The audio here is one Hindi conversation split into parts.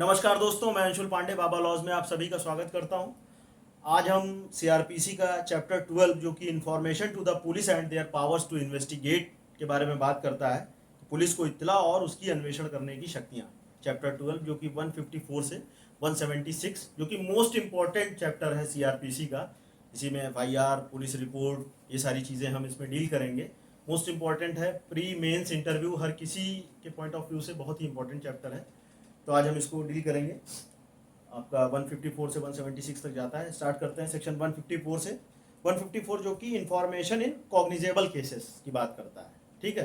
नमस्कार दोस्तों, मैं अंशुल पांडे बाबा लॉज में आप सभी का स्वागत करता हूं। आज हम सीआरपीसी का चैप्टर 12 जो कि information to the police and their powers to investigate के बारे में बात करता है। पुलिस को इत्तला और उसकी अन्वेषण करने की शक्तियां, चैप्टर 12 जो कि 154 से 176 जो कि मोस्ट इम्पॉर्टेंट चैप्टर है सीआरपीसी का। इसी में एफआईआर, पुलिस रिपोर्ट, ये सारी चीज़ें हम इसमें डील करेंगे। मोस्ट इम्पॉर्टेंट है, प्री मेंस इंटरव्यू हर किसी के पॉइंट ऑफ व्यू से बहुत ही इंपॉर्टेंट चैप्टर है। तो आज हम इसको डील करेंगे। आपका 154 से 176 तक जाता है। स्टार्ट करते हैं सेक्शन 154 से। 154 जो कि इंफॉर्मेशन इन कॉग्निजेबल केसेस की बात करता है। ठीक है,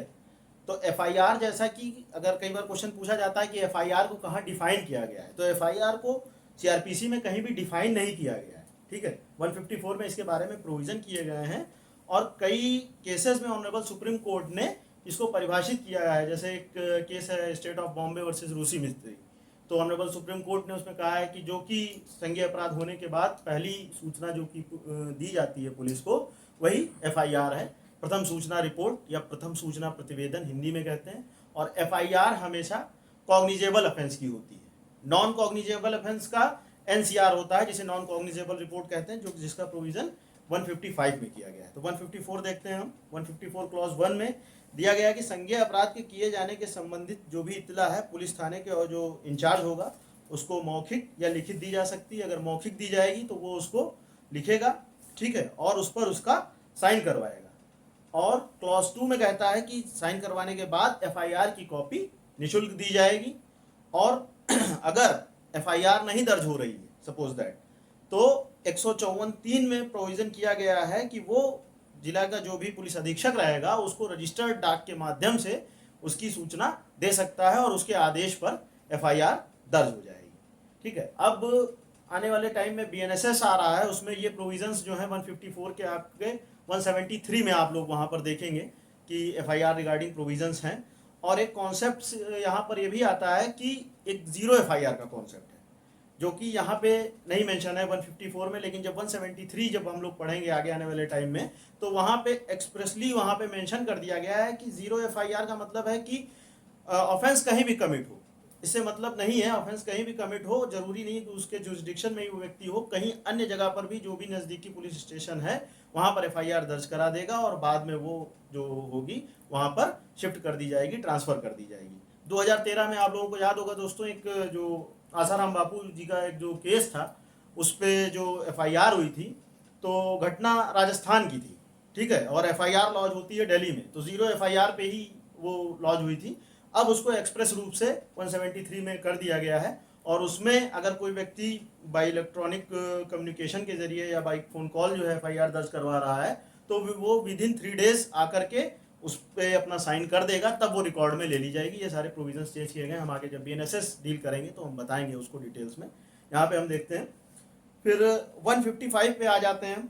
तो एफआईआर, जैसा कि अगर कई बार क्वेश्चन पूछा जाता है कि एफआईआर को कहाँ डिफाइन किया गया है, तो एफआईआर को सीआरपीसी में कहीं भी डिफाइन नहीं किया गया है। ठीक है, 154 में इसके बारे में प्रोविजन किए गए हैं और कई केसेस में ऑनरेबल सुप्रीम कोर्ट ने इसको परिभाषित किया है। जैसे एक केस है स्टेट ऑफ बॉम्बे वर्सेस रूसी मिस्त्री, तो ऑनरेबल सुप्रीम कोर्ट ने उसमें कहा है कि जो कि संज्ञेय अपराध होने के बाद पहली सूचना जो कि दी जाती है पुलिस को, वही एफआईआर है। प्रथम सूचना रिपोर्ट या प्रथम सूचना प्रतिवेदन हिंदी में कहते हैं। और एफआईआर हमेशा कॉग्निजेबल ऑफेंस की होती है। नॉन कॉग्निजेबल ऑफेंस का एनसीआर होता है, जिसे नॉन कॉग्निजेबल रिपोर्ट कहते हैं, जो जिसका प्रोविजन 155 में किया गया है। तो 154 देखते हैं हम। 154 क्लॉज 1 में दिया गया है कि संज्ञेय अपराध के किए जाने के संबंधित जो भी इत्तला है पुलिस थाने के और जो इंचार्ज होगा उसको मौखिक या लिखित दी जा सकती है। अगर मौखिक दी जाएगी तो वो उसको लिखेगा, ठीक है, और उस पर उसका साइन करवाएगा। और क्लॉज 2 में कहता है कि साइन करवाने के बाद एफआईआर की कॉपी निःशुल्क दी जाएगी। और अगर एफआईआर नहीं दर्ज हो रही है, सपोज दैट, तो 154(3) में प्रोविजन किया गया है कि वो जिला का जो भी पुलिस अधीक्षक रहेगा उसको रजिस्टर्ड डाक के माध्यम से उसकी सूचना दे सकता है और उसके आदेश पर एफआईआर दर्ज हो जाएगी। ठीक है, अब आने वाले टाइम में बीएनएसएस आ रहा है, उसमें ये प्रोविजंस जो है 154 के आपके 173 में आप लोग वहाँ पर देखेंगे कि एफआईआर रिगार्डिंग प्रोविजंस हैं। और एक कॉन्सेप्ट यहाँ पर ये भी आता है कि एक जीरो एफआईआर का कॉन्सेप्ट है, जो कि यहाँ पे नहीं मेंशन है 154 में, लेकिन जब 173 जब हम लोग पढ़ेंगे आगे आने वाले टाइम में, तो वहाँ पे एक्सप्रेसली वहाँ पे मेंशन कर दिया गया है कि जीरो एफआईआर का मतलब है कि ऑफेंस कहीं भी कमिट हो। इससे मतलब नहीं है ऑफेंस कहीं भी कमिट हो, जरूरी नहीं कि उसके जुरिसडिक्शन में ही वो व्यक्ति हो, कहीं अन्य जगह पर भी जो भी नज़दीकी पुलिस स्टेशन है वहाँ पर एफआईआर दर्ज करा देगा और बाद में वो जो होगी वहाँ पर शिफ्ट कर दी जाएगी, ट्रांसफ़र कर दी जाएगी। 2013 में आप लोगों को याद होगा दोस्तों, एक जो आसाराम बापू जी का एक जो केस था, उस पर जो एफआईआर हुई थी, तो घटना राजस्थान की थी। ठीक है, और एफआईआर लॉज होती है दिल्ली में, तो जीरो एफआईआर पे ही वो लॉज हुई थी। अब उसको एक्सप्रेस रूप से 173 में कर दिया गया है। और उसमें अगर कोई व्यक्ति बाई इलेक्ट्रॉनिक कम्युनिकेशन के जरिए या बाई फोन कॉल जो है एफआईआर दर्ज करवा रहा है, तो वो विदिन 3 डेज आकर के उस पर अपना साइन कर देगा, तब वो रिकॉर्ड में ले ली जाएगी। ये सारे प्रोविजंस चेंज किए गए। हम आगे जब बीएनएसएस डील करेंगे तो हम बताएंगे उसको डिटेल्स में। यहाँ पे हम देखते हैं। फिर 155 पे आ जाते हैं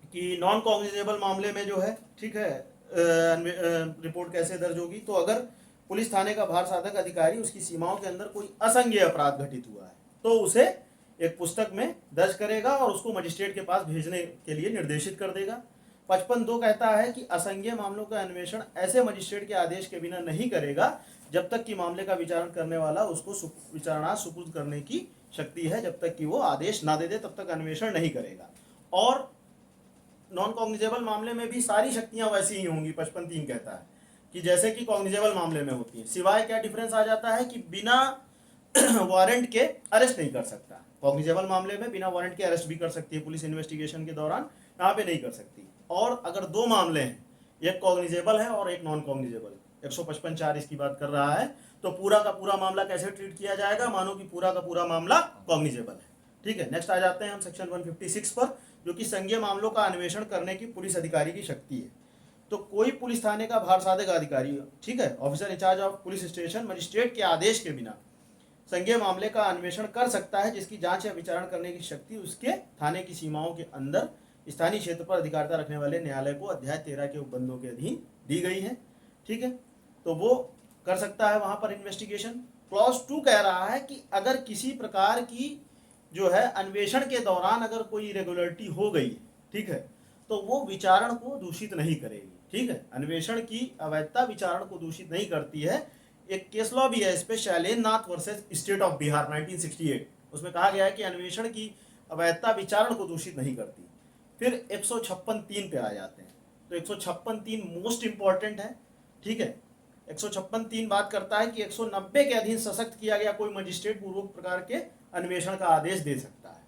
कि नॉन कॉग्निजेबल मामले में जो है, ठीक है, रिपोर्ट कैसे दर्ज होगी। तो अगर पुलिस थाने का भार साधक अधिकारी उसकी सीमाओं के अंदर कोई असंज्ञेय अपराध घटित हुआ है तो उसे एक पुस्तक में दर्ज करेगा और उसको मजिस्ट्रेट के पास भेजने के लिए निर्देशित कर देगा। 55(2) कहता है कि असंज्ञेय मामलों का अन्वेषण ऐसे मजिस्ट्रेट के आदेश के बिना नहीं करेगा जब तक कि मामले का विचारण करने वाला उसको विचारणार्थ सुपुर्द करने की शक्ति है। जब तक कि वो आदेश ना दे दे तब तक अन्वेषण नहीं करेगा। और नॉन कॉग्निजेबल मामले में भी सारी शक्तियां वैसी ही होंगी। 55(3) कहता है कि जैसे कि कॉग्निजेबल मामले में होती है, सिवाय क्या डिफरेंस आ जाता है कि बिना वारंट के अरेस्ट नहीं कर सकता। कॉग्निजेबल मामले में बिना वारंट के अरेस्ट भी कर सकती है पुलिस इन्वेस्टिगेशन के दौरान, यहाँ पे नहीं कर सकती। और अगर 2 मामले हैं, एक कॉग्निजेबल है और एक नॉन कॉग्निजेबल, 155(4) इसकी बात कर रहा है, तो पूरा का पूरा मामला कैसे ट्रीट किया जाएगा, मानो कि पूरा का पूरा मामला कॉग्निजेबल है। ठीक है, नेक्स्ट आ जाते हैं हम सेक्शन 156 पर, जो कि संज्ञेय मामलों का अन्वेषण करने की पुलिस अधिकारी की शक्ति है। तो कोई पुलिस थाने का भार साधक अधिकारी, ठीक है, officer in charge of police station, magistrate के आदेश के बिना संज्ञेय मामले का अन्वेषण कर सकता है जिसकी जांच या विचारण करने की शक्ति उसके थाने की सीमाओं के अंदर स्थानीय क्षेत्र पर अधिकारिता रखने वाले न्यायालय को अध्याय 13 के उपबंधों के अधीन दी गई है। ठीक है, तो वो कर सकता है वहां पर इन्वेस्टिगेशन। क्लॉज 2 कह रहा है कि अगर किसी प्रकार की जो है अन्वेषण के दौरान अगर कोई इरेगुलरिटी हो गई, ठीक है, तो वो विचारण को दूषित नहीं करेगी। ठीक है, अन्वेषण की अवैधता विचारण को दूषित नहीं करती है। एक केस लॉ भी है इस पे, Shailendranath versus state of Bihar 1968। उसमें कहा गया है कि अन्वेषण की अवैधता विचारण को दूषित नहीं करती। फिर 156(3) पे आ जाते हैं। तो 156(3) मोस्ट इंपॉर्टेंट है, ठीक है। 156(3) बात करता है कि 190 के अधीन सशक्त किया गया कोई मजिस्ट्रेट पूर्वक प्रकार के अन्वेषण का आदेश दे सकता है।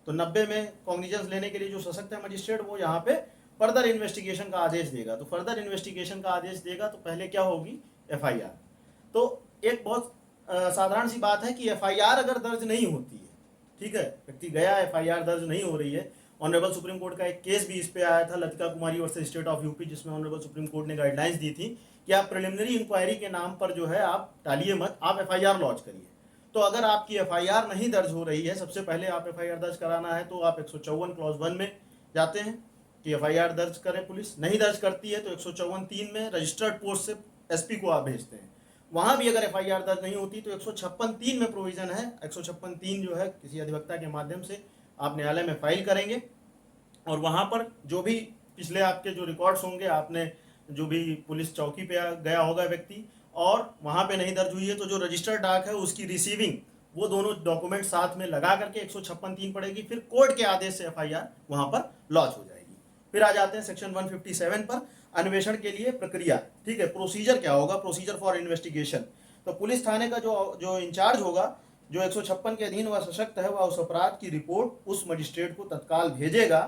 तो 90 में कॉग्निजेंस लेने के लिए जो सशक्त है मजिस्ट्रेट, वो यहाँ पे फर्दर इन्वेस्टिगेशन का आदेश देगा। तो फर्दर इन्वेस्टिगेशन का आदेश देगा तो पहले क्या होगी, एफआईआर। तो एक बहुत साधारण सी बात है कि एफआईआर अगर दर्ज नहीं होती है, ठीक है, व्यक्ति गया, एफआईआर दर्ज नहीं हो रही है। ऑनरेबल सुप्रीम कोर्ट का एक केस भी इस पे आया था, लतिका कुमारी वर्सेस स्टेट ऑफ यूपी, जिसमें ऑनरेबल सुप्रीम कोर्ट ने गाइडलाइंस दी थी कि आप प्रिलिमिनरी इंक्वायरी के नाम पर जो है आप टालिए मत, आप एफआईआर लॉन्च करिए। तो अगर आपकी एफआईआर नहीं दर्ज हो रही है, सबसे पहले आप एफआईआर दर्ज कराना है तो आप 154 क्लॉज 1 में जाते हैं कि एफआईआर दर्ज करें। पुलिस नहीं दर्ज करती है तो 154(3) में रजिस्टर्ड पोस्ट से एसपी को आप भेजते हैं। वहां भी अगर एफआईआर दर्ज नहीं होती तो 156(3) में प्रोविजन है। 156(3) जो है किसी अधिवक्ता के माध्यम से आप न्यायालय में फाइल करेंगे और वहां पर जो भी पिछले आपके जो रिकॉर्ड्स होंगे, आपने जो भी पुलिस चौकी पे गया होगा व्यक्ति और वहां पे नहीं दर्ज हुई है, तो जो रजिस्टर्ड डाक है उसकी रिसीविंग, वो दोनों डॉक्यूमेंट साथ में लगा करके 156(3) पड़ेगी। फिर कोर्ट के आदेश से एफआईआर वहां पर लॉन्च हो जाएगी। फिर आ जाते हैं सेक्शन 157 पर, अन्वेषण के लिए प्रक्रिया, ठीक है। प्रोसीजर क्या होगा, प्रोसीजर फॉर इन्वेस्टिगेशन। तो पुलिस थाने का जो इंचार्ज होगा, जो 156 के अधीन वह सशक्त है, वह उस अपराध की रिपोर्ट उस मजिस्ट्रेट को तत्काल भेजेगा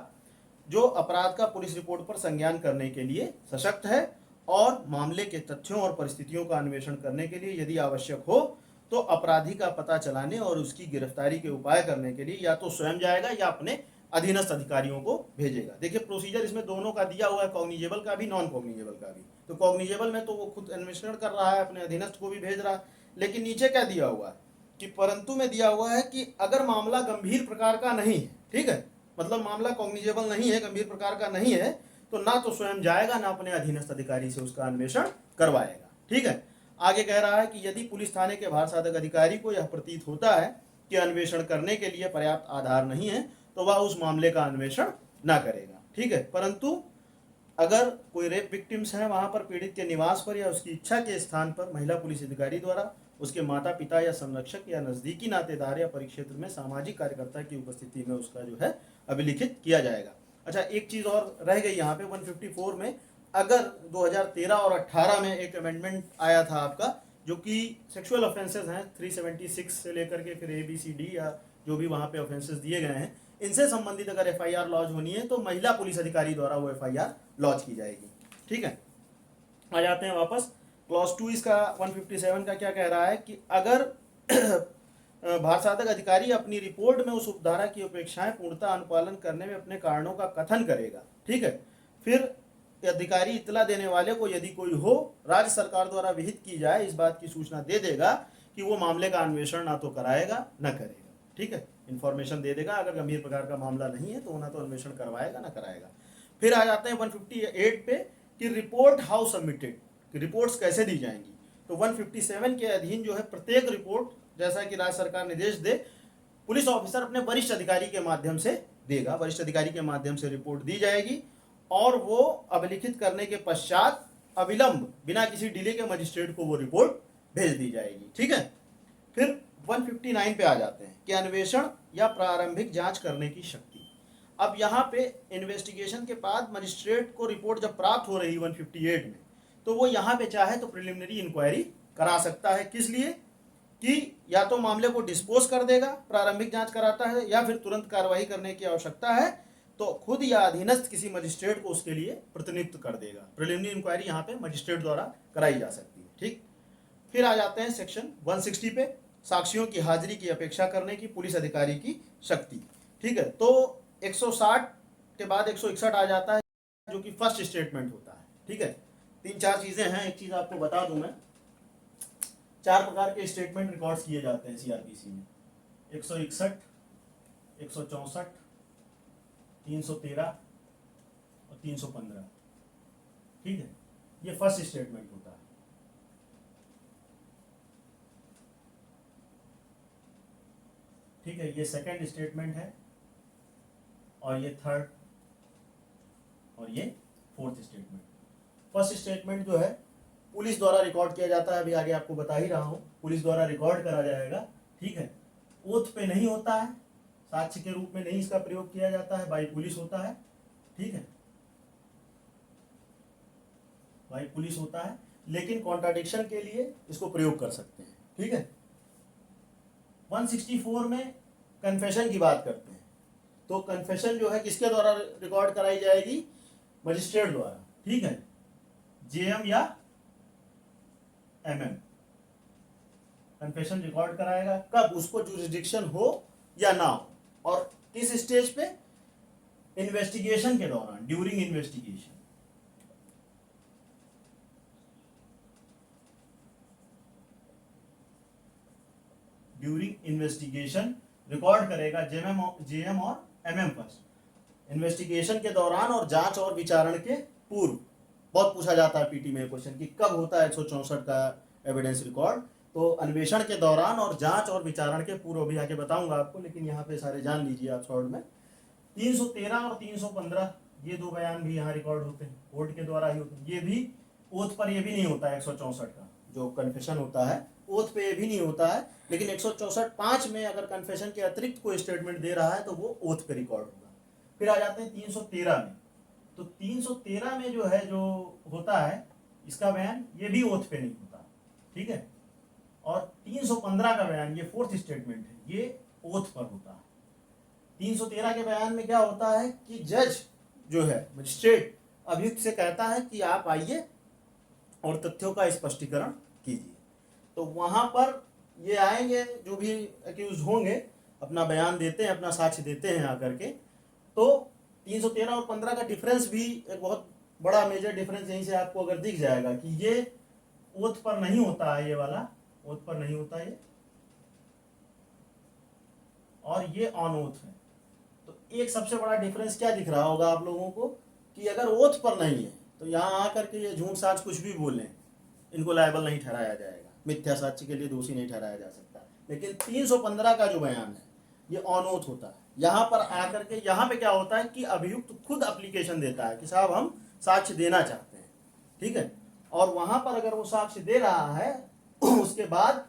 जो अपराध का पुलिस रिपोर्ट पर संज्ञान करने के लिए सशक्त है, और मामले के तथ्यों और परिस्थितियों का अन्वेषण करने के लिए यदि आवश्यक हो तो अपराधी का पता चलाने और उसकी गिरफ्तारी के उपाय करने के लिए या तो स्वयं जाएगा या अपने अधीनस्थ अधिकारियों को भेजेगा। देखिए प्रोसीजर इसमें दोनों का दिया हुआ है, कॉग्निजेबल का भी, नॉन कॉग्निजेबल का भी। तो कॉग्निजेबल में तो वो खुद अन्वेषण कर रहा है, अपने अधीनस्थ को भी भेज रहा है, लेकिन नीचे क्या दिया हुआ है कि परंतु में दिया हुआ है कि अगर मामला गंभीर प्रकार का नहीं है, ठीक है, मतलब मामला कॉग्निजेबल नहीं है, गंभीर प्रकार का नहीं है, तो ना तो स्वयं जाएगा ना अपने अधीनस्थ अधिकारी से उसका अन्वेषण करवाएगा, ठीक है। आगे कह रहा है कि यदि पुलिस थाने के भारसाधक अधिकारी को यह प्रतीत होता है कि अन्वेषण करने के लिए पर्याप्त आधार नहीं है तो वह उस मामले का अन्वेषण ना करेगा, ठीक है। परंतु अगर कोई रेप विक्टिम्स हैं, वहां पर पीड़ित के निवास पर या उसकी इच्छा के स्थान पर महिला पुलिस अधिकारी द्वारा उसके माता पिता या संरक्षक या नजदीकी नातेदार या परिक्षेत्र में सामाजिक कार्यकर्ता की उपस्थिति में उसका जो है अभिलिखित किया जाएगा। अच्छा, एक चीज और रह गई यहाँ पे 154 में, अगर 2013 और 18 में एक अमेंडमेंट आया था आपका, जो कि सेक्सुअल ऑफेंसेस हैं 376 से लेकर के फिर ABCD या जो भी वहाँ पे ऑफेंसेस दिए गए हैं, इनसे संबंधित अगर एफआईआर लॉन्च होनी है तो महिला पुलिस अधिकारी द्वारा वो एफआईआर लॉन्च की जाएगी, ठीक है। आ जाते हैं वापस क्लॉज 2 इसका 157 का क्या कह रहा है कि अगर भारसाधक अधिकारी अपनी रिपोर्ट में उस उपधारा की अपेक्षाएं पूर्णतः अनुपालन करने में अपने कारणों का कथन करेगा, ठीक है। फिर अधिकारी इतला देने वाले को यदि कोई हो, राज्य सरकार द्वारा विहित की जाए इस बात की सूचना दे देगा कि वो मामले का अन्वेषण ना तो कराएगा ना करेगा, ठीक है। इंफॉर्मेशन दे देगा, अगर गंभीर प्रकार का मामला नहीं है तो ना तो अन्वेषण करवाएगा ना कराएगा। फिर आ जाते हैं 158 पे कि रिपोर्ट हाउ सबमिटेड, कि रिपोर्ट्स कैसे दी जाएंगी। तो 157 के अधीन जो है प्रत्येक रिपोर्ट, जैसा कि राज्य सरकार निर्देश दे, पुलिस ऑफिसर अपने वरिष्ठ अधिकारी के माध्यम से देगा, वरिष्ठ अधिकारी के माध्यम से रिपोर्ट दी जाएगी और वो अभिलिखित करने के पश्चात अविलंब बिना किसी डिले के मजिस्ट्रेट को वो रिपोर्ट भेज दी जाएगी, ठीक है। फिर 159 पे आ जाते हैं कि अन्वेषण या प्रारंभिक जांच करने की शक्ति। अब यहाँ पे इन्वेस्टिगेशन के बाद मजिस्ट्रेट को रिपोर्ट जब प्राप्त हो रही 158 में, तो वो यहाँ पे चाहे तो प्रिलिमिनरी इंक्वायरी करा सकता है। किस लिए कि या तो मामले को डिस्पोज कर देगा, प्रारंभिक जांच कराता है, या फिर तुरंत कार्रवाई करने की आवश्यकता है तो खुद या अधीनस्थ किसी मजिस्ट्रेट को उसके लिए प्रतिनियुक्त कर देगा। प्रिलिमिनरी इंक्वायरी यहाँ पे मजिस्ट्रेट द्वारा कराई जा सकती है, ठीक। फिर आ जाते हैं सेक्शन 160 पे, साक्षियों की हाजिरी की अपेक्षा करने की पुलिस अधिकारी की शक्ति, ठीक है। तो 160 के बाद 161 आ जाता है जो कि फर्स्ट स्टेटमेंट होता है, ठीक है। 3-4 चीजें हैं, एक चीज आपको बता दूं मैं, 4 प्रकार के स्टेटमेंट रिकॉर्ड्स किए जाते हैं सीआरपीसी में, 161, 164, 313 और 315, ठीक है। ये फर्स्ट स्टेटमेंट होता है, ठीक है। ये सेकंड स्टेटमेंट है और ये थर्ड और ये फोर्थ स्टेटमेंट। फर्स्ट स्टेटमेंट जो है पुलिस द्वारा रिकॉर्ड किया जाता है, अभी आगे आपको बता ही रहा हूँ, पुलिस द्वारा रिकॉर्ड करा जाएगा, ठीक है। ओथ पे नहीं होता है, साक्ष्य के रूप में नहीं इसका प्रयोग किया जाता है, बाई पुलिस होता है, ठीक है, बाई पुलिस होता है, लेकिन कॉन्ट्राडिक्शन के लिए इसको प्रयोग कर सकते हैं, ठीक है। 164 में कन्फेशन की बात करते हैं, तो कन्फेशन जो है किसके द्वारा रिकॉर्ड कराई जाएगी, मजिस्ट्रेट द्वारा, ठीक है, जेएम या एमएम कन्फेशन रिकॉर्ड कराएगा, कब, उसको जुरिस्डिक्शन हो या ना हो, और किस स्टेज पे, इन्वेस्टिगेशन के दौरान, during investigation, during investigation record करेगा जेएम और एमएम फर्स्ट, इन्वेस्टिगेशन के दौरान और जांच और विचारण के पूर्व। बहुत पूछा जाता है पीटी में क्वेश्चन कि कब होता है 164 का एविडेंस रिकॉर्ड, तो अन्वेषण के दौरान और जांच और विचारण के पूर्व, भी आके बताऊंगा आपको, लेकिन यहाँ पे सारे जान लीजिए आप शॉर्ट में। 313 और 315 ये दो बयान भी यहाँ रिकॉर्ड होते हैं, कोर्ट के द्वारा ही होते हैं, ये भी ओथ पर ये भी नहीं होता है 164 का जो कन्फेशन होता है, ओथ पे ये भी नहीं होता है, लेकिन 164(5) में अगर कन्फेशन के अतिरिक्त कोई स्टेटमेंट दे रहा है तो वो ओथ पे रिकॉर्ड होगा। फिर आ जाते हैं 313 में, तो 313 में जो है, जो होता है इसका बयान, ये भी ओथ पे नहीं होता, ठीक है, और 315 का बयान, ये फोर्थ स्टेटमेंट है, ये ओथ पर होता है। 313 के बयान में क्या होता है कि जज जो है, मजिस्ट्रेट, अभियुक्त से कहता है कि आप आइए और तथ्यों का स्पष्टीकरण कीजिए, तो वहां पर ये आएंगे, जो भी एक्यूज होंगे अपना बयान देते हैं, अपना साक्ष्य देते हैं आकर के, तो 313 और 15 का डिफरेंस भी एक बहुत बड़ा मेजर डिफरेंस यहीं से आपको अगर दिख जाएगा कि ये ओथ पर नहीं होता है, ये वाला ओथ पर नहीं होता है, और ये ऑन ओथ है। तो एक सबसे बड़ा डिफरेंस क्या दिख रहा होगा आप लोगों को कि अगर ओथ पर नहीं है तो यहाँ आकर के ये झूठ साच कुछ भी बोलें, इनको लायबल नहीं ठहराया जाएगा, मिथ्या साक्ष्य के लिए दोषी नहीं ठहराया जा सकता। लेकिन 315 का जो बयान है ये ऑन ओथ होता है। यहाँ पर आकर के यहाँ पे क्या होता है कि अभियुक्त खुद एप्लीकेशन देता है कि साहब हम साक्ष्य देना चाहते हैं, ठीक है, और वहां पर अगर वो साक्ष्य दे रहा है उसके बाद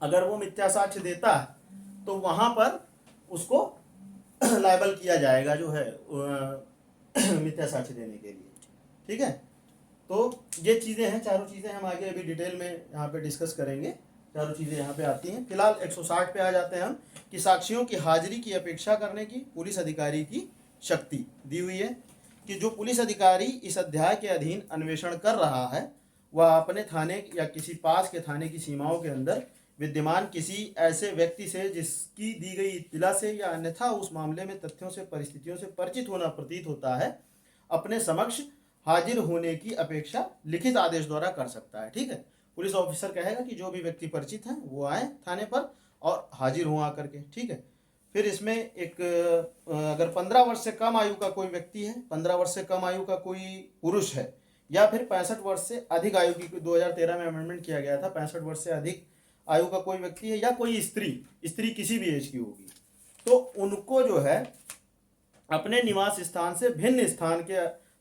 अगर वो मिथ्या साक्ष्य देता है तो वहां पर उसको लायबल किया जाएगा, जो है मिथ्या साक्ष्य देने के लिए, ठीक है। तो ये चीज़ें हैं, चारों चीज़ें हम आगे अभी डिटेल में यहाँ पे डिस्कस करेंगे, चारों चीज़ें यहाँ पे आती हैं। फिलहाल 160 पे आ जाते हैं हम कि साक्षियों की हाजिरी की अपेक्षा करने की पुलिस अधिकारी की शक्ति दी हुई है कि जो पुलिस अधिकारी इस अध्याय के अधीन अन्वेषण कर रहा है वह अपने थाने या किसी पास के थाने की सीमाओं के अंदर विद्यमान किसी ऐसे व्यक्ति से जिसकी दी गई इत्तिला से या अन्यथा उस मामले में तथ्यों से परिस्थितियों से परिचित होना प्रतीत होता है अपने समक्ष हाजिर होने की अपेक्षा लिखित आदेश द्वारा कर सकता है, ठीक है। पुलिस ऑफिसर कहेगा कि जो भी व्यक्ति परिचित हैं वो आए थाने पर और हाजिर हों आकर के, ठीक है। फिर इसमें एक अगर 15 वर्ष से कम आयु का कोई व्यक्ति है, 15 वर्ष से कम आयु का कोई पुरुष है, या फिर 65 वर्ष से अधिक आयु की, 2013 में अमेंडमेंट किया गया था, 65 वर्ष से अधिक आयु का कोई व्यक्ति है या कोई स्त्री किसी भी एज की होगी, तो उनको जो है अपने निवास स्थान से भिन्न स्थान के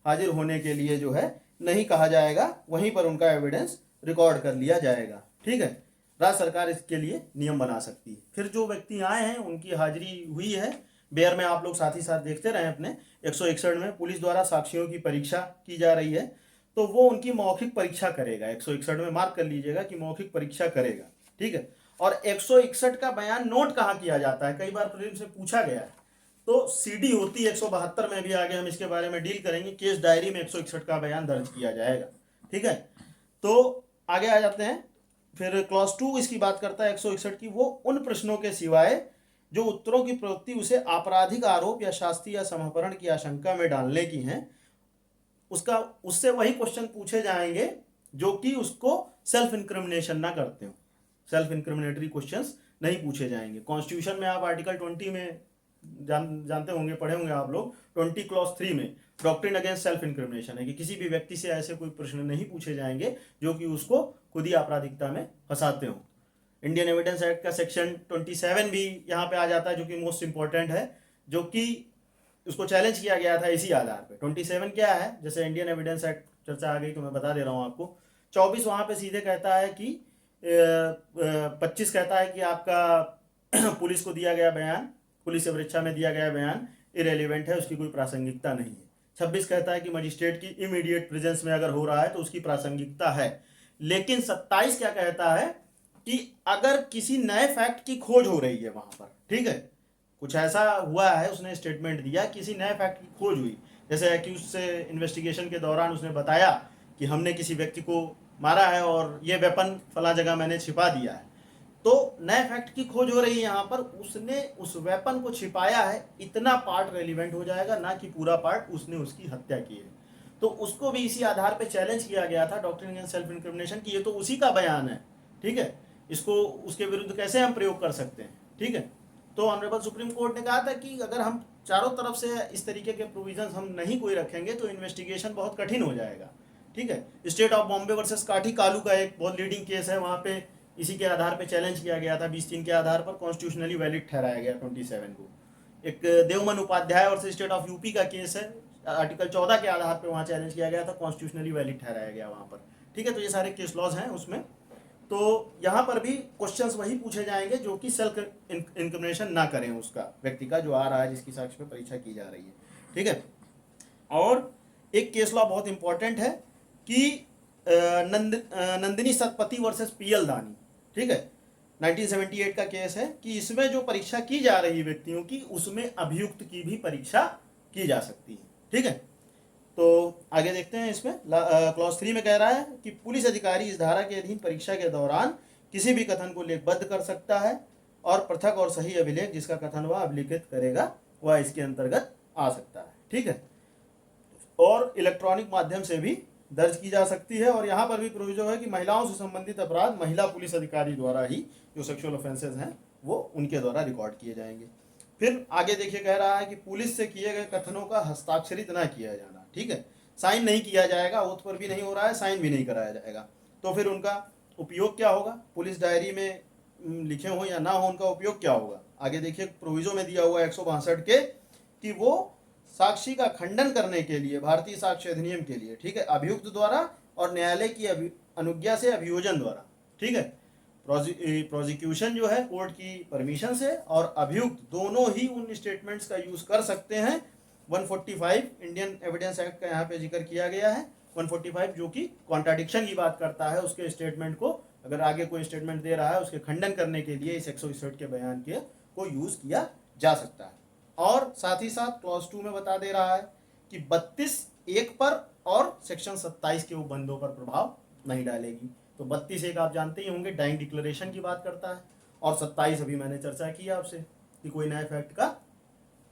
हाजिर होने के लिए जो है नहीं कहा जाएगा, वहीं पर उनका एविडेंस रिकॉर्ड कर लिया जाएगा, ठीक है। राज्य सरकार इसके लिए नियम बना सकती है। फिर जो व्यक्ति आए हैं उनकी हाजिरी हुई है, बेयर में आप लोग साथ ही साथ देखते रहे अपने 161 में पुलिस द्वारा साक्षियों की परीक्षा की जा रही है, तो वो उनकी मौखिक परीक्षा करेगा। 161 में मार्क कर लीजिएगा कि मौखिक परीक्षा करेगा, ठीक है। और 161 का बयान नोट कहाँ किया जाता है, कई बार प्रीलिम्स से पूछा गया है, तो सीडी होती है 172 में, भी आगे हम इसके बारे में डील करेंगे। केस डायरी में 161 का बयान दर्ज किया जाएगा, ठीक है। तो आगे आ जाते हैं, फिर क्लॉज 2 इसकी बात करता है 161 की, वो उन प्रश्नों के सिवाय जो उत्तरों की प्रवृत्ति उसे आपराधिक आरोप या शास्ति या समाहरण की आशंका में डालने की हैं, उससे वही क्वेश्चन पूछे जाएंगे जो कि उसको सेल्फ इंक्रिमिनेशन ना करते हो, सेल्फ इंक्रिमिनेटरी क्वेश्चंस नहीं पूछे जाएंगे। कॉन्स्टिट्यूशन में आप आर्टिकल 20 में जानते होंगे, पढ़े होंगे आप लोग, 20 क्लॉज 3 में डॉक्ट्रिन अगेंस्ट सेल्फ इंक्रिमिनेशन है कि किसी भी व्यक्ति से ऐसे कोई प्रश्न नहीं पूछे जाएंगे जो कि उसको खुद ही आपराधिकता में फंसाते हो। इंडियन एविडेंस एक्ट का सेक्शन 27 भी यहाँ पे आ जाता है, जो कि मोस्ट इंपॉर्टेंट है, जो कि उसको चैलेंज किया गया था इसी आधार पे। 27 क्या है, जैसे इंडियन एविडेंस एक्ट चर्चा आ गई तो मैं बता दे रहा हूँ आपको। 24 वहाँ पे सीधे कहता है कि 25 कहता है कि आपका पुलिस को दिया गया बयान, पुलिस से परीक्षा में दिया गया बयान इरेलीवेंट है, उसकी कोई प्रासंगिकता नहीं है। 26 कहता है कि मजिस्ट्रेट की इमीडिएट प्रेजेंस में अगर हो रहा है तो उसकी प्रासंगिकता है। लेकिन 27 क्या कहता है कि अगर किसी नए फैक्ट की खोज हो रही है वहां पर, ठीक है, कुछ ऐसा हुआ है, उसने स्टेटमेंट दिया, किसी नए फैक्ट की खोज हुई, जैसे एक्यूज से इन्वेस्टिगेशन के दौरान उसने बताया कि हमने किसी व्यक्ति को मारा है और ये वेपन फला जगह मैंने छिपा दिया है, तो नए फैक्ट की खोज हो रही है यहाँ पर, उसने उस वेपन को छिपाया है, इतना पार्ट रेलिवेंट हो जाएगा, ना कि पूरा पार्ट उसने उसकी हत्या की है। तो उसको भी इसी आधार पे चैलेंज किया गया था डॉक्ट्रिन अगेंस्ट सेल्फ इंक्रिमिनेशन की ये तो उसी का बयान है, ठीक है, इसको उसके विरुद्ध कैसे हम प्रयोग कर सकते हैं, ठीक है। तो ऑनरेबल सुप्रीम कोर्ट ने कहा था कि अगर हम चारों तरफ से इस तरीके के प्रोविजंस हम नहीं कोई रखेंगे तो इन्वेस्टिगेशन बहुत कठिन हो जाएगा, ठीक है। स्टेट ऑफ बॉम्बे वर्सेस काठी कालू का एक बहुत लीडिंग केस है, वहाँ पे इसी के आधार पे चैलेंज किया गया था, 20-3 के आधार पर कॉन्स्टिट्यूशनली वैलिड ठहराया गया 27 को। एक देवमन उपाध्याय और स्टेट ऑफ यूपी का केस है, आर्टिकल 14 के आधार पर वहाँ चैलेंज किया गया था, कॉन्स्टिट्यूशनली वैलिड ठहराया गया वहाँ पर, ठीक है। तो ये सारे केस लॉज हैं उसमें। तो यहाँ पर भी क्वेश्चंस वही पूछे जाएंगे जो कि सेल्फ इंक्रिमिनेशन ना करें उसका, व्यक्ति का जो आ रहा है, जिसकी साक्ष्य पे परीक्षा की जा रही है, ठीक है। और एक केस लॉ बहुत इंपॉर्टेंट है कि नंदिनी सतपथी वर्सेस पीएल दानी, ठीक है, 1978 का केस है कि इसमें जो परीक्षा की जा रही है व्यक्तियों की, उसमें अभियुक्त की भी परीक्षा की जा सकती है, ठीक है। तो आगे देखते हैं इसमें क्लॉज 3 में कह रहा है कि पुलिस अधिकारी इस धारा के अधीन परीक्षा के दौरान किसी भी कथन को लेखबद्ध कर सकता है और पृथक और सही अभिलेख जिसका कथन वह अभिलिखित करेगा वह इसके अंतर्गत आ सकता है, ठीक है। और इलेक्ट्रॉनिक माध्यम से भी दर्ज की जा सकती है। और यहाँ पर भी प्रोविजन है कि महिलाओं से संबंधित अपराध महिला पुलिस अधिकारी द्वारा ही, जो सेक्सुअल ऑफेंसेस हैं वो उनके द्वारा रिकॉर्ड किए जाएंगे। फिर आगे देखिए कह रहा है कि पुलिस से किए गए कथनों का हस्ताक्षरित ना किया जाना, ठीक है, साइन नहीं किया जाएगा, ओथ पर भी नहीं हो रहा है, साइन भी नहीं कराया जाएगा। तो फिर उनका उपयोग क्या होगा, पुलिस डायरी में लिखे हो या ना हो, उनका उपयोग क्या होगा। आगे देखिए प्रोविजो में दिया हुआ 162 के कि वो साक्षी का खंडन करने के लिए भारतीय साक्ष्य अधिनियम के लिए, ठीक है, अभियुक्त द्वारा और न्यायालय की अनुज्ञा से अभियोजन द्वारा, ठीक है, प्रोसिक्यूशन जो है कोर्ट की परमिशन से और अभियुक्त दोनों ही उन स्टेटमेंट्स का यूज कर सकते हैं। 145 इंडियन एविडेंस एक्ट का यहाँ पे जिक्र किया गया है, 145 जो कि कॉन्ट्राडिक्शन की बात करता है, उसके स्टेटमेंट को अगर आगे कोई स्टेटमेंट दे रहा है उसके खंडन करने के लिए इस 161 के बयान के को यूज किया जा सकता है। और साथ ही साथ क्लॉज 2 में बता दे रहा है कि 32(1) पर और सेक्शन 27 के उपबंधों पर प्रभाव नहीं डालेगी। तो 32(1) आप जानते ही होंगे डाइंग डिक्लेरेशन की बात करता है, और 27 अभी मैंने चर्चा की आपसे कि कोई नए फैक्ट का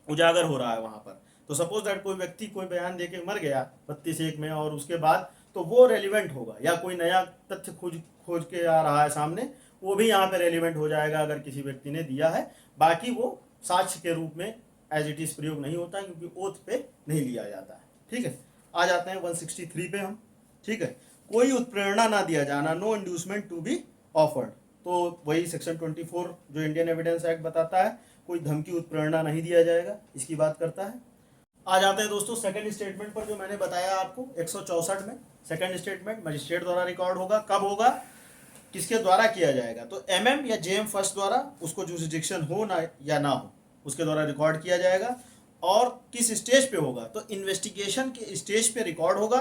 उजागर हो रहा है वहां पर। तो सपोज दैट कोई व्यक्ति कोई बयान देके मर गया 32(1) में, और उसके बाद तो वो रेलिवेंट होगा, या कोई नया तथ्य खोज के आ रहा है सामने, वो भी यहाँ पे रेलिवेंट हो जाएगा अगर किसी व्यक्ति ने दिया है। बाकी वो साक्ष्य के रूप में एज इट इज प्रयोग नहीं होता क्योंकि ओथ पे नहीं लिया जाता है, ठीक है। आ जाते हैं 163 पे हम, ठीक है, कोई उत्प्रेरणा ना दिया जाना, no inducement to be offered. तो वही सेक्शन 24 जो इंडियन एविडेंस एक्ट बताता है, कोई धमकी उत्प्रेरणा नहीं दिया जाएगा, इसकी बात करता है। आ जाते हैं दोस्तों सेकंड स्टेटमेंट पर, जो मैंने बताया आपको 164 में। सेकंड स्टेटमेंट मजिस्ट्रेट द्वारा रिकॉर्ड होगा, कब होगा, किसके द्वारा किया जाएगा, तो एमएम या जेएम फर्स्ट द्वारा, उसको जुरिसडिक्शन हो ना या ना हो, उसके द्वारा रिकॉर्ड किया जाएगा। और किस स्टेज पे होगा, तो इन्वेस्टिगेशन के स्टेज पे रिकॉर्ड होगा।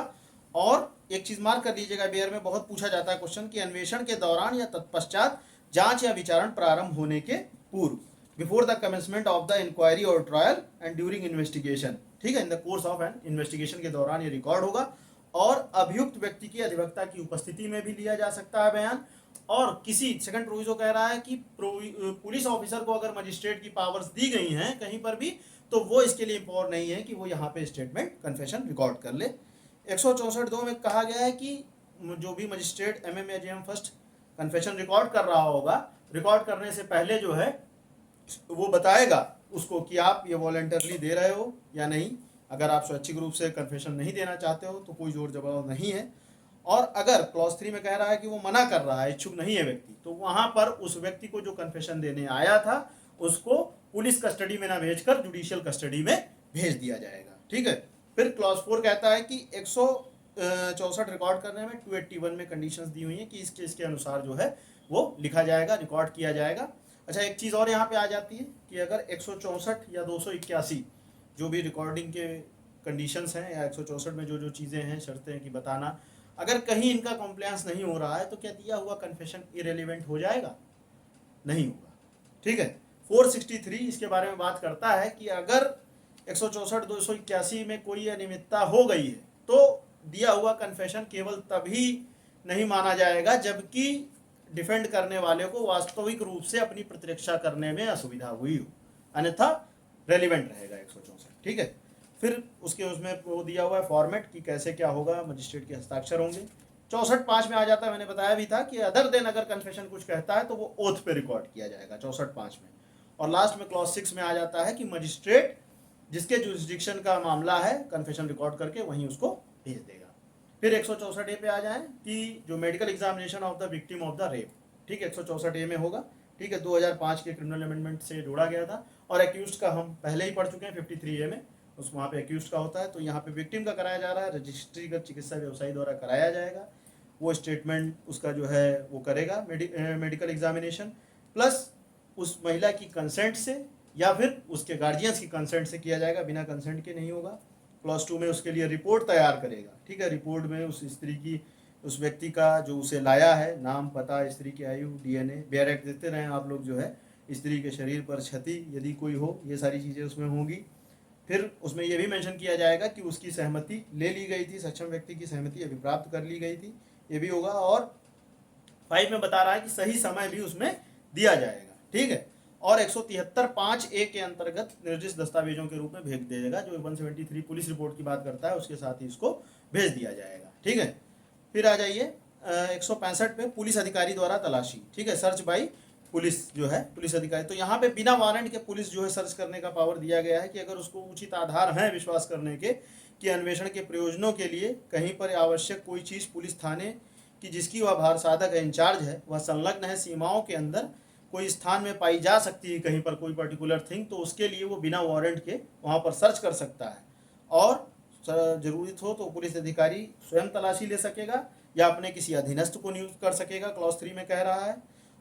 और एक चीज मार्क कर लीजिएगा, बेयर में बहुत पूछा जाता है क्वेश्चन कि अन्वेषण के दौरान या तत्पश्चात, जांच या विचारण प्रारंभ होने के पूर्व, before the commencement of the inquiry और ट्रायल एंड ड्यूरिंग इन्वेस्टिगेशन, ठीक है, in the course of an investigation के दौरान ये रिकॉर्ड होगा। और अभियुक्त व्यक्ति की अधिवक्ता की उपस्थिति में भी लिया जा सकता है बयान। और किसी सेकंड प्रोविजो कह रहा है कि पुलिस ऑफिसर को अगर मजिस्ट्रेट की पावर्स दी गई हैं कहीं पर भी, तो वो इसके लिए इम्पोर्ट नहीं है कि वो यहाँ पे स्टेटमेंट कन्फेशन रिकॉर्ड कर ले। 164(2) में कहा गया है कि जो भी मजिस्ट्रेट एमएम या जेएम फर्स्ट कन्फेशन रिकॉर्ड कर रहा होगा, रिकॉर्ड करने से पहले जो है वो बताएगा उसको कि आप ये वॉलंटरली दे रहे हो या नहीं। अगर आप स्वैच्छिक रूप से कन्फेशन नहीं देना चाहते हो तो कोई जोर जबरदस्ती नहीं है। और अगर क्लॉज 3 में कह रहा है कि वो मना कर रहा है, इच्छुक नहीं है व्यक्ति, तो वहां पर उस व्यक्ति को जो कन्फेशन देने आया था उसको पुलिस कस्टडी में ना भेजकर जुडिशियल कस्टडी में भेज दिया जाएगा, ठीक है। फिर क्लॉज 4 कहता है कि 164 रिकॉर्ड करने में 281 में कंडीशंस दी हुई हैं कि इस केस के अनुसार जो है वो लिखा जाएगा, रिकॉर्ड किया जाएगा। अच्छा, एक चीज़ और यहाँ पे आ जाती है कि अगर 164 या 281 जो भी रिकॉर्डिंग के कंडीशंस हैं, या 164 में जो जो चीज़ें हैं, शर्तें हैं कि बताना, अगर कहीं इनका कॉम्प्लायंस नहीं हो रहा है तो क्या दिया हुआ कन्फेशन इरेलीवेंट हो जाएगा? नहीं होगा। ठीक है। 463 इसके बारे में बात करता है कि अगर 164 281 में कोई अनियमितता हो गई है तो दिया हुआ कन्फेशन केवल तभी नहीं माना जाएगा जबकि डिफेंड करने वाले को वास्तविक रूप से अपनी प्रतिरक्षा करने में असुविधा हुई हो, अन्यथा रेलिवेंट रहेगा 164। ठीक है। फिर उसके उसमें वो दिया हुआ है फॉर्मेट कि कैसे क्या होगा, मजिस्ट्रेट के हस्ताक्षर होंगे। 64(5) में आ जाता है, मैंने बताया भी था कि अदर देन अगर कन्फेशन कुछ कहता है तो वो ओथ पे रिकॉर्ड किया जाएगा 64(5) में। और लास्ट में क्लॉज 6 में आ जाता है कि मजिस्ट्रेट जिसके जुरिस्डिक्शन का मामला है कन्फेशन रिकॉर्ड करके वहीं उसको भेज देगा। फिर 164 ए पे आ जाएं कि जो medical examination of the victim of the rape, ठीक है, 164 ए में होगा। ठीक है, 2005 के क्रिमिनल अमेंडमेंट से जोड़ा गया था। और एक्यूज्ड का हम पहले ही पढ़ चुके हैं 53 ए में, उस वहाँ पे एक्यूज्ड का होता है, तो यहाँ पे विक्टिम का कराया जा रहा है, रजिस्ट्रीगत चिकित्सा व्यवसायी द्वारा कराया जाएगा। वो स्टेटमेंट उसका जो है वो करेगा मेडिकल एग्जामिनेशन, प्लस उस महिला की कंसेंट से या फिर उसके गार्जियंस की कंसेंट से किया जाएगा, बिना कंसेंट के नहीं होगा। क्लॉज 2 में उसके लिए रिपोर्ट तैयार करेगा। ठीक है, रिपोर्ट में उस स्त्री की, उस व्यक्ति का जो उसे लाया है, नाम, पता, स्त्री की आयु, डीएनए, बेयर एक्ट देते रहें आप लोग जो है, स्त्री के शरीर पर क्षति यदि कोई हो, ये सारी चीज़ें उसमें होंगी। फिर उसमें यह भी मेंशन किया जाएगा कि उसकी सहमति ले ली गई थी, सक्षम व्यक्ति की सहमति अभी प्राप्त कर ली गई थी, ये भी होगा। और 5 में बता रहा है कि सही समय भी उसमें दिया जाएगा। ठीक है। और 173(5)(a) के अंतर्गत निर्दिष्ट दस्तावेजों के रूप में भेज देगा, जो 173 पुलिस रिपोर्ट की बात करता है उसके साथ ही इसको भेज दिया जाएगा। ठीक है। फिर आ जाइए 165 पे पुलिस अधिकारी द्वारा तलाशी। ठीक है, सर्च बाई पुलिस जो है, पुलिस अधिकारी। तो यहाँ पे बिना वारंट के पुलिस जो है सर्च करने का पावर दिया गया है कि अगर उसको उचित आधार है विश्वास करने के कि अन्वेषण के प्रयोजनों के लिए कहीं पर आवश्यक कोई चीज़ पुलिस थाने की जिसकी वह भार साधक है, इंचार्ज है, वह संलग्न है, सीमाओं के अंदर कोई स्थान में पाई जा सकती है कहीं पर कोई पर्टिकुलर थिंग, तो उसके लिए वो बिना वारंट के वहाँ पर सर्च कर सकता है। और जरूरत हो तो पुलिस अधिकारी स्वयं तलाशी ले सकेगा या अपने किसी अधीनस्थ को नियुक्त कर सकेगा, क्लॉज 3 में कह रहा है।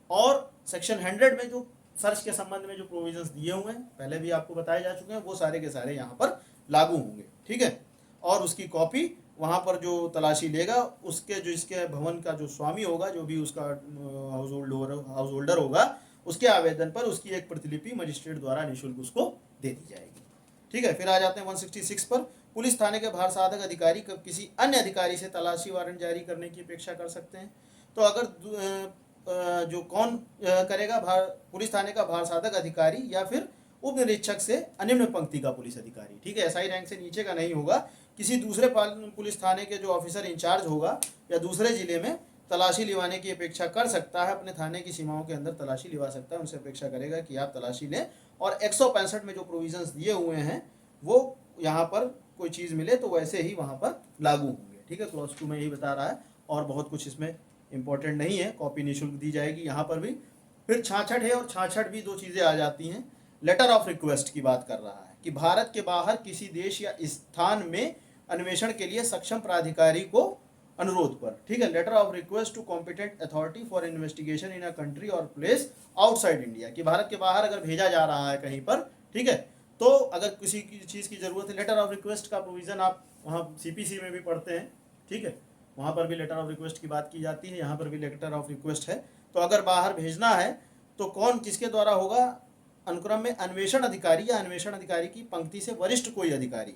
और सेक्शन 100 में जो सर्च के संबंध में जो प्रोविजंस दिए हुए हैं, पहले भी आपको बताए जा चुके हैं, वो सारे के सारे यहाँ पर लागू होंगे। ठीक है। और उसकी कॉपी वहाँ पर जो तलाशी लेगा उसके, जो इसके भवन का जो स्वामी होगा, जो भी उसका हाउस होल्डर होगा, उसके आवेदन पर उसकी एक प्रतिलिपि मजिस्ट्रेट द्वारा निःशुल्क उसको दे दी जाएगी। ठीक है। फिर आ जाते हैं 166 पर, पुलिस थाने के भार साधक अधिकारी किसी अन्य अधिकारी से तलाशी वारंट जारी करने की अपेक्षा कर सकते हैं। तो अगर जो कौन करेगा, पुलिस थाने का भार साधक अधिकारी या फिर उप निरीक्षक से अनिम्न पंक्ति का पुलिस अधिकारी। ठीक है, एसआई रैंक से नीचे का नहीं होगा, किसी दूसरे पुलिस थाने के जो ऑफिसर इंचार्ज होगा या दूसरे जिले में तलाशी लिवाने की अपेक्षा कर सकता है, अपने थाने की सीमाओं के अंदर तलाशी लिवा सकता है, उनसे अपेक्षा करेगा कि आप तलाशी लें। और 165 में जो प्रोविजंस दिए हुए हैं वो यहाँ पर कोई चीज़ मिले तो वैसे ही वहाँ पर लागू होंगे। ठीक है, क्लॉज 2 में यही बता रहा है और बहुत कुछ इसमें इंपॉर्टेंट नहीं है, कॉपी निःशुल्क दी जाएगी यहाँ पर भी। फिर 66 है, और 66 भी दो चीज़ें आ जाती हैं। लेटर ऑफ रिक्वेस्ट की बात कर रहा है कि भारत के बाहर किसी देश या स्थान में अन्वेषण के लिए सक्षम प्राधिकारी को अनुरोध पर। ठीक है, letter of request to competent authority for investigation in a country और प्लेस आउटसाइड इंडिया, कि भारत के बाहर अगर भेजा जा रहा है कहीं पर, ठीक है, तो अगर किसी की चीज़ की ज़रूरत है, लेटर ऑफ रिक्वेस्ट का प्रोविज़न आप वहाँ सीपीसी में भी पढ़ते हैं। ठीक है, वहाँ पर भी लेटर ऑफ रिक्वेस्ट की बात की जाती है, यहाँ पर भी लेटर ऑफ रिक्वेस्ट है। तो अगर बाहर भेजना है तो कौन, किसके द्वारा होगा? अनुक्रम में अन्वेषण अधिकारी या अन्वेषण अधिकारी की पंक्ति से वरिष्ठ कोई अधिकारी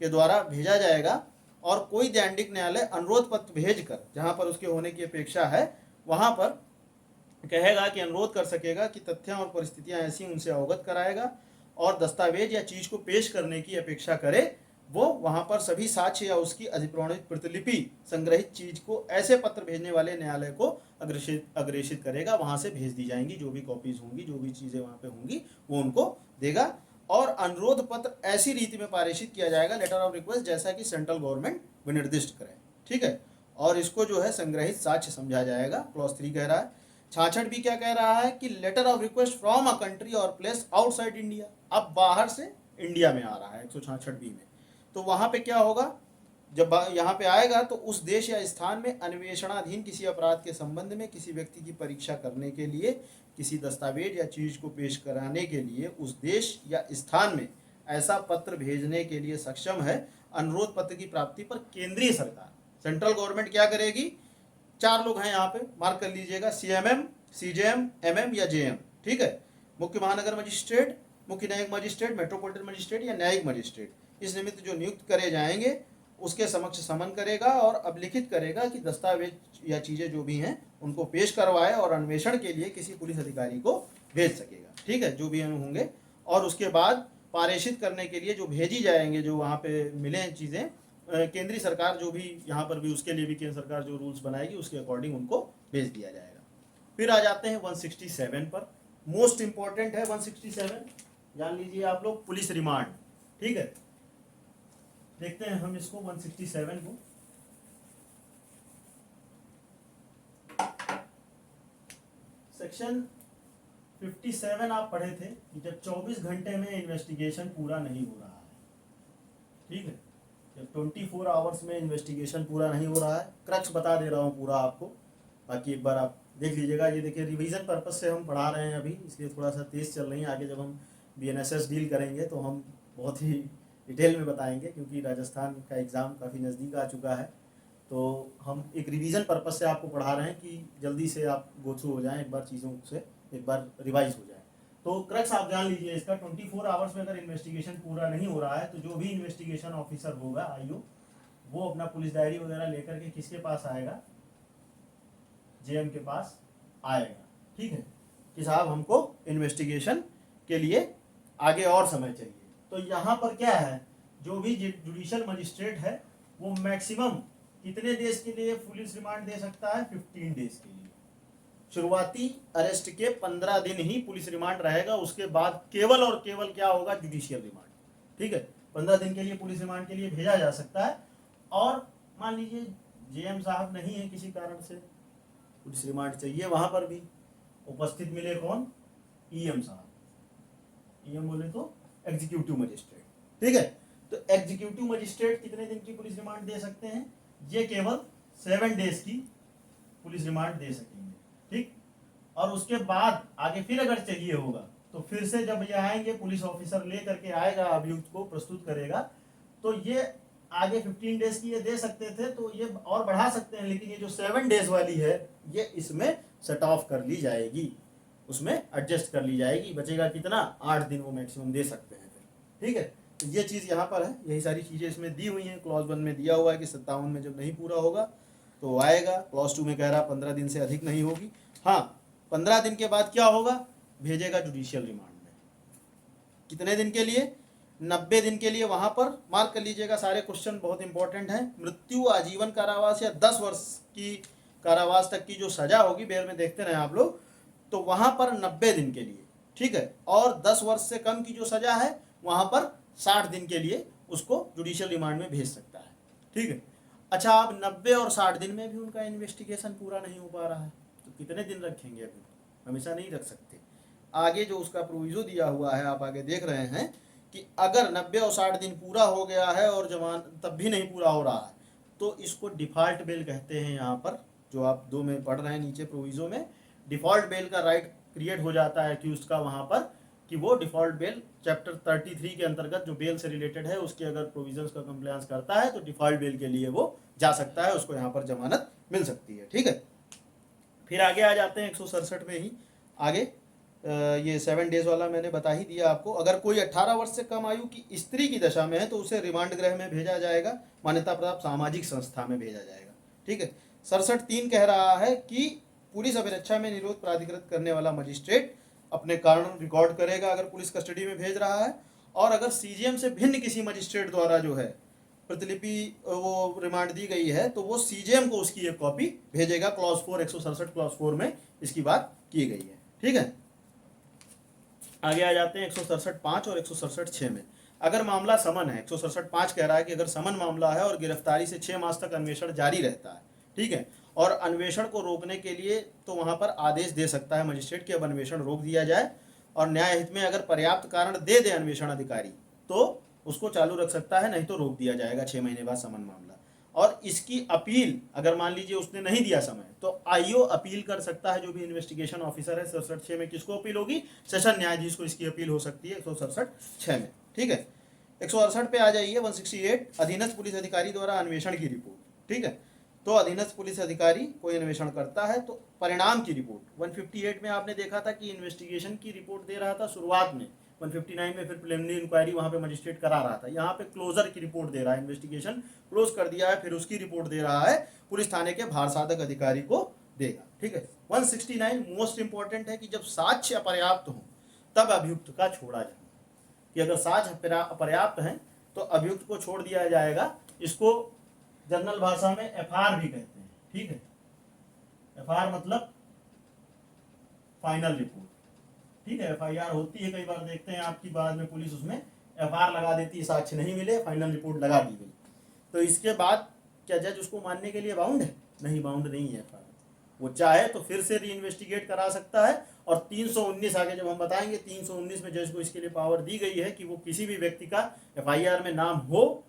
के द्वारा भेजा जाएगा। और कोई दैंडिक न्यायालय अनुरोध पत्र भेजकर, जहाँ पर उसके होने की अपेक्षा है, वहाँ पर कहेगा कि अनुरोध कर सकेगा कि तथ्य और परिस्थितियाँ ऐसी उनसे अवगत कराएगा और दस्तावेज या चीज़ को पेश करने की अपेक्षा करे, वो वहाँ पर सभी साक्ष्य या उसकी अधिप्राणित प्रतिलिपि संग्रहित चीज को ऐसे पत्र भेजने वाले न्यायालय को अग्रेषित करेगा, वहाँ से भेज दी जाएंगी। जो भी कॉपीज होंगी, जो भी चीज़ें वहाँ पे होंगी, वो उनको देगा। और अनुरोध पत्र ऐसी रीति में पारित किया जाएगा, लेटर ऑफ रिक्वेस्ट, जैसा कि सेंट्रल गवर्नमेंट विनिर्दिष्ट करे। ठीक है, और इसको जो है संग्रहित साक्ष्य समझा जाएगा, क्लॉज 3 कह रहा है। 66 भी क्या कह रहा है कि letter of request from a country और प्लेस आउटसाइड इंडिया, अब बाहर से इंडिया में आ रहा है 166 बी में, तो वहाँ पे क्या होगा? जब यहाँ पे आएगा तो उस देश या स्थान में अन्वेषणाधीन किसी अपराध के संबंध में किसी व्यक्ति की परीक्षा करने के लिए किसी दस्तावेज या चीज को पेश कराने के लिए उस देश या स्थान में ऐसा पत्र भेजने के लिए सक्षम है। अनुरोध पत्र की प्राप्ति पर केंद्रीय सरकार, सेंट्रल गवर्नमेंट क्या करेगी, 4 लोग हैं यहाँ पे, मार्क कर लीजिएगा, सीएमएम, सीजेएम, एमएम या जेएम, ठीक है। मुख्य महानगर मजिस्ट्रेट, मुख्य न्यायिक मजिस्ट्रेट, मेट्रोपॉलिटन मजिस्ट्रेट या न्यायिक मजिस्ट्रेट, इस निमित्त जो नियुक्त करे जाएंगे उसके समक्ष समन करेगा और अभिलिखित करेगा कि दस्तावेज या चीजें जो भी हैं उनको पेश करवाए और अन्वेषण के लिए किसी पुलिस अधिकारी को भेज सकेगा, ठीक है, जो भी होंगे। और उसके बाद पारेषित करने के लिए जो भेजी जाएंगे, जो वहाँ पे मिले हैं चीज़ें, केंद्रीय सरकार जो भी यहाँ पर भी, उसके लिए भी केंद्र सरकार जो रूल्स बनाएगी उसके अकॉर्डिंग उनको भेज दिया जाएगा। फिर आ जाते हैं 167 पर, मोस्ट इंपॉर्टेंट है 167, जान लीजिए आप लोग, पुलिस रिमांड, ठीक है। देखते हैं हम इसको 167 को। सेक्शन 57 आप पढ़े थे कि जब 24 घंटे में इन्वेस्टिगेशन पूरा नहीं हो रहा है, ठीक है, जब 24 आवर्स में इन्वेस्टिगेशन पूरा नहीं हो रहा है, क्रक्स बता दे रहा हूँ पूरा आपको, बाकी एक बार आप देख लीजिएगा। ये देखिए रिवीजन पर्पस से हम पढ़ा रहे हैं अभी, इसलिए थोड़ा सा तेज चल रही है। आगे जब हम बीएनएसएस डील करेंगे तो हम बहुत ही डिटेल में बताएंगे, क्योंकि राजस्थान का एग्ज़ाम काफ़ी नज़दीक आ चुका है, तो हम एक रिवीजन पर्पस से आपको पढ़ा रहे हैं कि जल्दी से आप गो थ्रू हो जाएं, एक बार चीज़ों से एक बार रिवाइज हो जाए। तो क्रक्स आप जान लीजिए इसका, 24 आवर्स में अगर इन्वेस्टिगेशन पूरा नहीं हो रहा है तो जो भी इन्वेस्टिगेशन ऑफिसर होगा आईओ, वो अपना पुलिस डायरी वगैरह लेकर के किसके पास आएगा, जेएम के पास आएगा, ठीक है, कि साहब हमको इन्वेस्टिगेशन के लिए आगे और समय चाहिए। तो यहाँ पर क्या है, जो भी जुडिशियल मजिस्ट्रेट है वो मैक्सिमम कितने डेज के लिए पुलिस रिमांड दे सकता है, 15 डेज के लिए। शुरुआती अरेस्ट के 15 दिन ही पुलिस रिमांड रहेगा, उसके बाद केवल और केवल क्या होगा, जुडिशियल रिमांड, ठीक है। 15 दिन के लिए पुलिस रिमांड के लिए भेजा जा सकता है। और मान लीजिए जेएम साहब नहीं है, किसी कारण से पुलिस रिमांड चाहिए, वहां पर भी उपस्थित मिले कौन, ईएम साहब, ईएम बोले तो एग्जीक्यूटिव मजिस्ट्रेट, ठीक है। तो एग्जीक्यूटिव मजिस्ट्रेट कितने दिन की पुलिस रिमांड दे सकते हैं, ये केवल 7 डेज की पुलिस रिमांड दे सकेंगे, ठीक। और उसके बाद आगे फिर अगर चाहिए होगा तो फिर से जब ये आएंगे, पुलिस ऑफिसर ले करके आएगा, अभियुक्त को प्रस्तुत करेगा, तो ये आगे 15 डेज की ये दे सकते थे, तो ये और बढ़ा सकते हैं, लेकिन ये जो 7 डेज वाली है ये इसमें सेट ऑफ कर ली जाएगी, उसमें एडजस्ट कर ली जाएगी, बचेगा कितना, 8 दिन वो मैक्सिमम दे सकते हैं फिर, ठीक है। तो ये चीज़ यहाँ पर है, यही सारी चीज़ें इसमें दी हुई हैं। क्लॉज 1 में दिया हुआ है कि 57 में जब नहीं पूरा होगा तो आएगा, क्लॉज 2 में कह रहा 15 दिन से अधिक नहीं होगी। हाँ, 15 दिन के बाद क्या होगा, भेजेगा जुडिशियल रिमांड में, कितने दिन के लिए, 90 दिन के लिए। वहाँ पर मार्क कर लीजिएगा, सारे क्वेश्चन बहुत इंपॉर्टेंट हैं। मृत्यु, आजीवन कारावास या 10 वर्ष की कारावास तक की जो सजा होगी, बेर में देखते रहे आप लोग, तो वहाँ पर 90 दिन के लिए, ठीक है। और 10 वर्ष से कम की जो सजा है वहाँ पर 60 दिन के लिए उसको जुडिशियल रिमांड में भेज सकता है, ठीक है। अच्छा, अब 90 और 60 दिन में भी उनका इन्वेस्टिगेशन पूरा नहीं हो पा रहा है तो कितने दिन रखेंगे, अभी हमेशा नहीं रख सकते। आगे जो उसका प्रोविजो दिया हुआ है, आप आगे देख रहे हैं कि अगर 90 और 60 दिन पूरा हो गया है और जमान तब भी नहीं पूरा हो रहा है तो इसको डिफ़ॉल्ट बेल कहते हैं। यहाँ पर जो आप 2 में पढ़ रहे हैं नीचे प्रोविजो में, डिफ़ॉल्ट बेल का राइट क्रिएट हो जाता है अक्यूज्ड का वहाँ पर, कि वो डिफ़ॉल्ट बेल चैप्टर 33 के अंतर्गत जो बेल से रिलेटेड है उसके अगर प्रोविजंस का कंप्लायंस करता है तो डिफ़ॉल्ट बेल के लिए वो जा सकता है, उसको यहाँ पर जमानत मिल सकती है, ठीक है। फिर आगे आ जाते हैं 167 में ही आगे, ये 7 डेज वाला मैंने बता ही दिया आपको। अगर कोई 18 वर्ष से कम आयु की स्त्री की दशा में है तो उसे रिमांड गृह में भेजा जाएगा, मान्यता प्राप्त सामाजिक संस्था में भेजा जाएगा, ठीक है। 67(3) कह रहा है कि पुलिस अभिरक्षा में निरोध प्राधिकृत करने वाला मजिस्ट्रेट अपने कारण रिकॉर्ड करेगा अगर पुलिस कस्टडी में भेज रहा है, और अगर सीजीएम से भिन्न किसी मजिस्ट्रेट द्वारा जो है प्रतिलिपि वो रिमांड दी गई है तो वो सीजीएम को उसकी एक कॉपी भेजेगा। क्लॉज 4, 167 क्लॉज 4 में इसकी बात की गई है, ठीक है। आगे आ जाते हैं 167(5) और 167(6) में। अगर मामला समन है, 167(5) कह रहा है कि अगर समन मामला है और गिरफ्तारी से 6 मास तक अन्वेषण जारी रहता है, ठीक है, और अन्वेषण को रोकने के लिए तो वहाँ पर आदेश दे सकता है मजिस्ट्रेट कि अब अन्वेषण रोक दिया जाए, और न्याय हित में अगर पर्याप्त कारण दे अन्वेषण अधिकारी तो उसको चालू रख सकता है, नहीं तो रोक दिया जाएगा 6 महीने बाद समन मामला। और इसकी अपील अगर मान लीजिए उसने नहीं दिया समय तो आईओ अपील कर सकता है, जो भी इन्वेस्टिगेशन ऑफिसर है। 67(6) में किसको अपील होगी? सेशन न्यायाधीश को इसकी अपील हो सकती है 167(6) में। ठीक है, 168 पे आ जाइए। 168 अधीनस्थ पुलिस अधिकारी द्वारा अन्वेषण की रिपोर्ट। ठीक है, तो अधीनस्थ पुलिस अधिकारी कोई अन्वेषण करता है तो परिणाम की रिपोर्ट। 158 में आपने देखा था कि इन्वेस्टिगेशन की रिपोर्ट दे रहा था शुरुआत में, 159 में फिर प्रिलिमिनरी इंक्वायरी वहां पे मजिस्ट्रेट करा रहा था, यहाँ पे क्लोजर की रिपोर्ट दे रहा है, इन्वेस्टिगेशन क्लोज कर दिया है, फिर उसकी रिपोर्ट दे रहा है पुलिस थाने के भारसाधक अधिकारी को देगा। ठीक है, 169 मोस्ट इंपॉर्टेंट है कि जब साक्ष्य अपर्याप्त हो तब अभियुक्त का छोड़ा जाए, कि अगर साक्ष्य अपर्याप्त हैं तो अभियुक्त को छोड़ दिया जाएगा। इसको जनरल भाषा में एफआर भी कहते हैं। ठीक है, एफआर मतलब फाइनल रिपोर्ट। ठीक है, एफआईआर होती है, कई बार देखते हैं आपकी, बाद में पुलिस उसमें एफआर लगा देती है, साक्ष्य नहीं मिले, फाइनल रिपोर्ट लगा दी गई, तो इसके बाद क्या जज उसको मानने के लिए बाउंड है? नहीं, बाउंड नहीं है एफआर। वो चाहे तो फिर से री इन्वेस्टिगेट करा सकता है। और 319 आगे जब हम बताएंगे, 319 में जज को इसके लिए पावर दी गई है कि वो किसी भी व्यक्ति का एफआईआर में नाम हो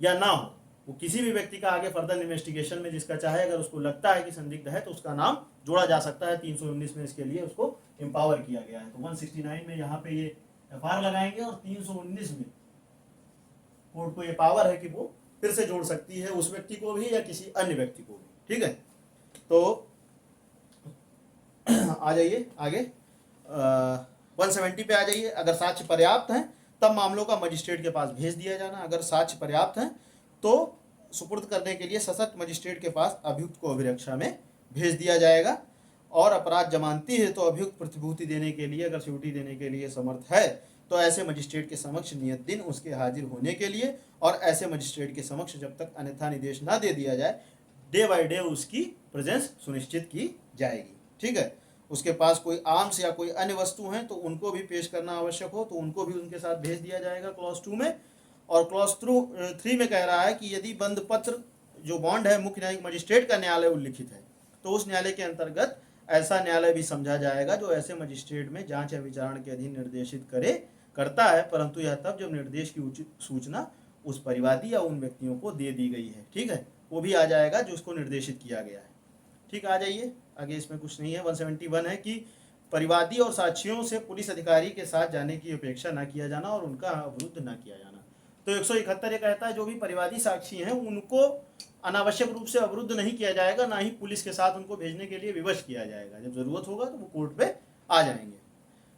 या ना हो, वो किसी भी व्यक्ति का आगे फर्दर इन्वेस्टिगेशन में जिसका चाहे, अगर उसको लगता है कि संदिग्ध है तो उसका नाम जोड़ा जा सकता है। 319 में इसके लिए उसको एम्पावर किया गया है। तो 169 में यहाँ पे ये एफआर लगाएंगे और 319 में कोर्ट को ये पावर है कि वो फिर से जोड़ सकती है उस व्यक्ति को भी या किसी अन्य व्यक्ति को भी। ठीक है, तो आ जाइए आगे 170 पे आ जाइए। अगर साक्ष्य पर्याप्त हैं तब मामलों का मजिस्ट्रेट के पास भेज दिया जाना। अगर साक्ष्य पर्याप्त हैं तो सुपुर्द करने के लिए सशक्त मजिस्ट्रेट के पास अभियुक्त को अभिरक्षा में भेज दिया जाएगा। और अपराध जमानती है तो अभियुक्त प्रतिभूति देने के लिए, अगर सिक्योरिटी देने के लिए समर्थ है तो ऐसे मजिस्ट्रेट के समक्ष नियत दिन उसके हाजिर होने के लिए, और ऐसे मजिस्ट्रेट के समक्ष जब तक अन्यथा निर्देश ना दे दिया जाए, डे बाय डे उसकी प्रेजेंस सुनिश्चित की जाएगी। ठीक है, उसके पास कोई आर्म्स या कोई अन्य वस्तु हैं तो उनको भी पेश करना आवश्यक हो तो उनको भी उनके साथ भेज दिया जाएगा क्लॉज 2 में। और क्लॉज 3 में कह रहा है कि यदि बंद पत्र जो बॉन्ड है मुख्य न्यायिक मजिस्ट्रेट का न्यायालय उल्लिखित है तो उस न्यायालय के अंतर्गत ऐसा न्यायालय भी समझा जाएगा जो ऐसे मजिस्ट्रेट में जांच या विचारण के अधीन निर्देशित करता है, परंतु यह तब जब निर्देश की उचित सूचना उस परिवादी या उन व्यक्तियों को दे दी गई है। ठीक है, वो भी आ जाएगा जो उसको निर्देशित किया गया है। ठीक, आ जाइए आगे, इसमें कुछ नहीं है। 171 है कि परिवादी और साक्षियों से पुलिस अधिकारी के साथ जाने की अपेक्षा न किया जाना और उनका अवरुद्ध न किया जाना। तो 171 ये कहता है जो भी परिवादी साक्षी हैं उनको अनावश्यक रूप से अवरुद्ध नहीं किया जाएगा, ना ही पुलिस के साथ उनको भेजने के लिए विवश किया जाएगा। जब जरूरत होगा तो वो कोर्ट पे आ जाएंगे।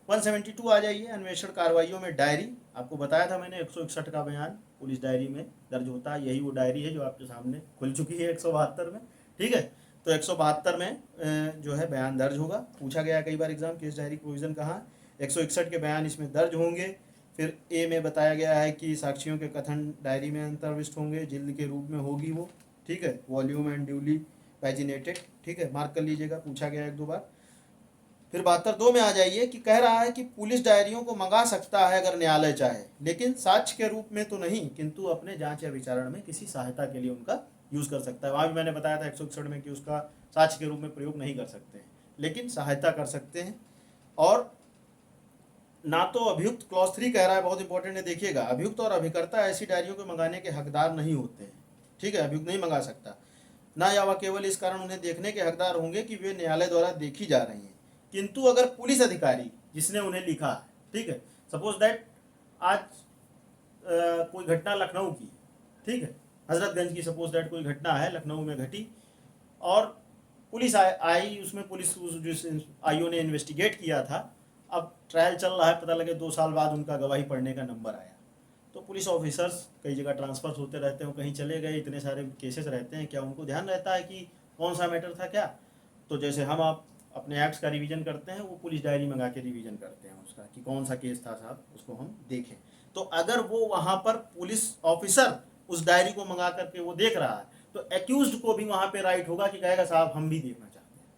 172 आ जाइए। अन्वेषण कार्रवाइयों में डायरी, आपको बताया था मैंने 161 का बयान पुलिस डायरी में दर्ज होता है, यही वो डायरी है जो आपके सामने खुल चुकी है 172 में। ठीक है, तो 172 में जो है बयान दर्ज होगा। पूछा गया कई बार एग्जाम, केस डायरी प्रोविजन कहाँ? 161 के बयान इसमें दर्ज होंगे। फिर ए में बताया गया है कि साक्षियों के कथन डायरी में अंतर्विष्ट होंगे, जिल्द के रूप में होगी वो। ठीक है, वॉल्यूम एंड ड्यूली पैजिनेटेड। ठीक है, मार्क कर लीजिएगा, पूछा गया 1-2 बार। फिर 72 में आ जाइए कि कह रहा है कि पुलिस डायरियों को मंगा सकता है अगर न्यायालय चाहे, लेकिन साक्ष्य के रूप में तो नहीं, किंतु अपने जांच या विचारण में किसी सहायता के लिए उनका यूज़ कर सकता है। वहाँ भी मैंने बताया था 161 में कि उसका साक्ष्य के रूप में प्रयोग नहीं कर सकते हैं, लेकिन सहायता कर सकते हैं। और ना तो अभियुक्त, क्लॉज 3 कह रहा है, बहुत इंपॉर्टेंट है, देखिएगा, अभियुक्त और अभिकर्ता ऐसी डायरियों को मंगाने के हकदार नहीं होते हैं। ठीक है, अभियुक्त नहीं मंगा सकता, ना या वह केवल इस कारण उन्हें देखने के हकदार होंगे कि वे न्यायालय द्वारा देखी जा रही हैं। किंतु अगर पुलिस अधिकारी जिसने उन्हें लिखा है, ठीक है, सपोज दैट आज कोई घटना लखनऊ की, ठीक है, हजरतगंज की सपोज दैट कोई घटना है लखनऊ में घटी, और पुलिस आई, उसमें पुलिस जिस आईओ ने इन्वेस्टिगेट किया था, अब ट्रायल चल रहा है, पता लगे 2 साल बाद उनका गवाही पढ़ने का नंबर आया। तो पुलिस ऑफिसर्स कई जगह ट्रांसफर होते रहते हैं, कहीं चले गए, इतने सारे केसेस रहते हैं, क्या उनको ध्यान रहता है कि कौन सा मैटर था क्या? तो जैसे हम आप अपने एक्ट्स का रिवीजन करते हैं, वो पुलिस डायरी मंगा के रिवीजन करते हैं उसका कि कौन सा केस था साहब, उसको हम देखें। तो अगर वो वहाँ पर पुलिस ऑफिसर उस डायरी को मंगा करके वो देख रहा है तो एक्यूज्ड को भी वहाँ पे राइट होगा कि कहेगा साहब हम भी देखना चाहते हैं।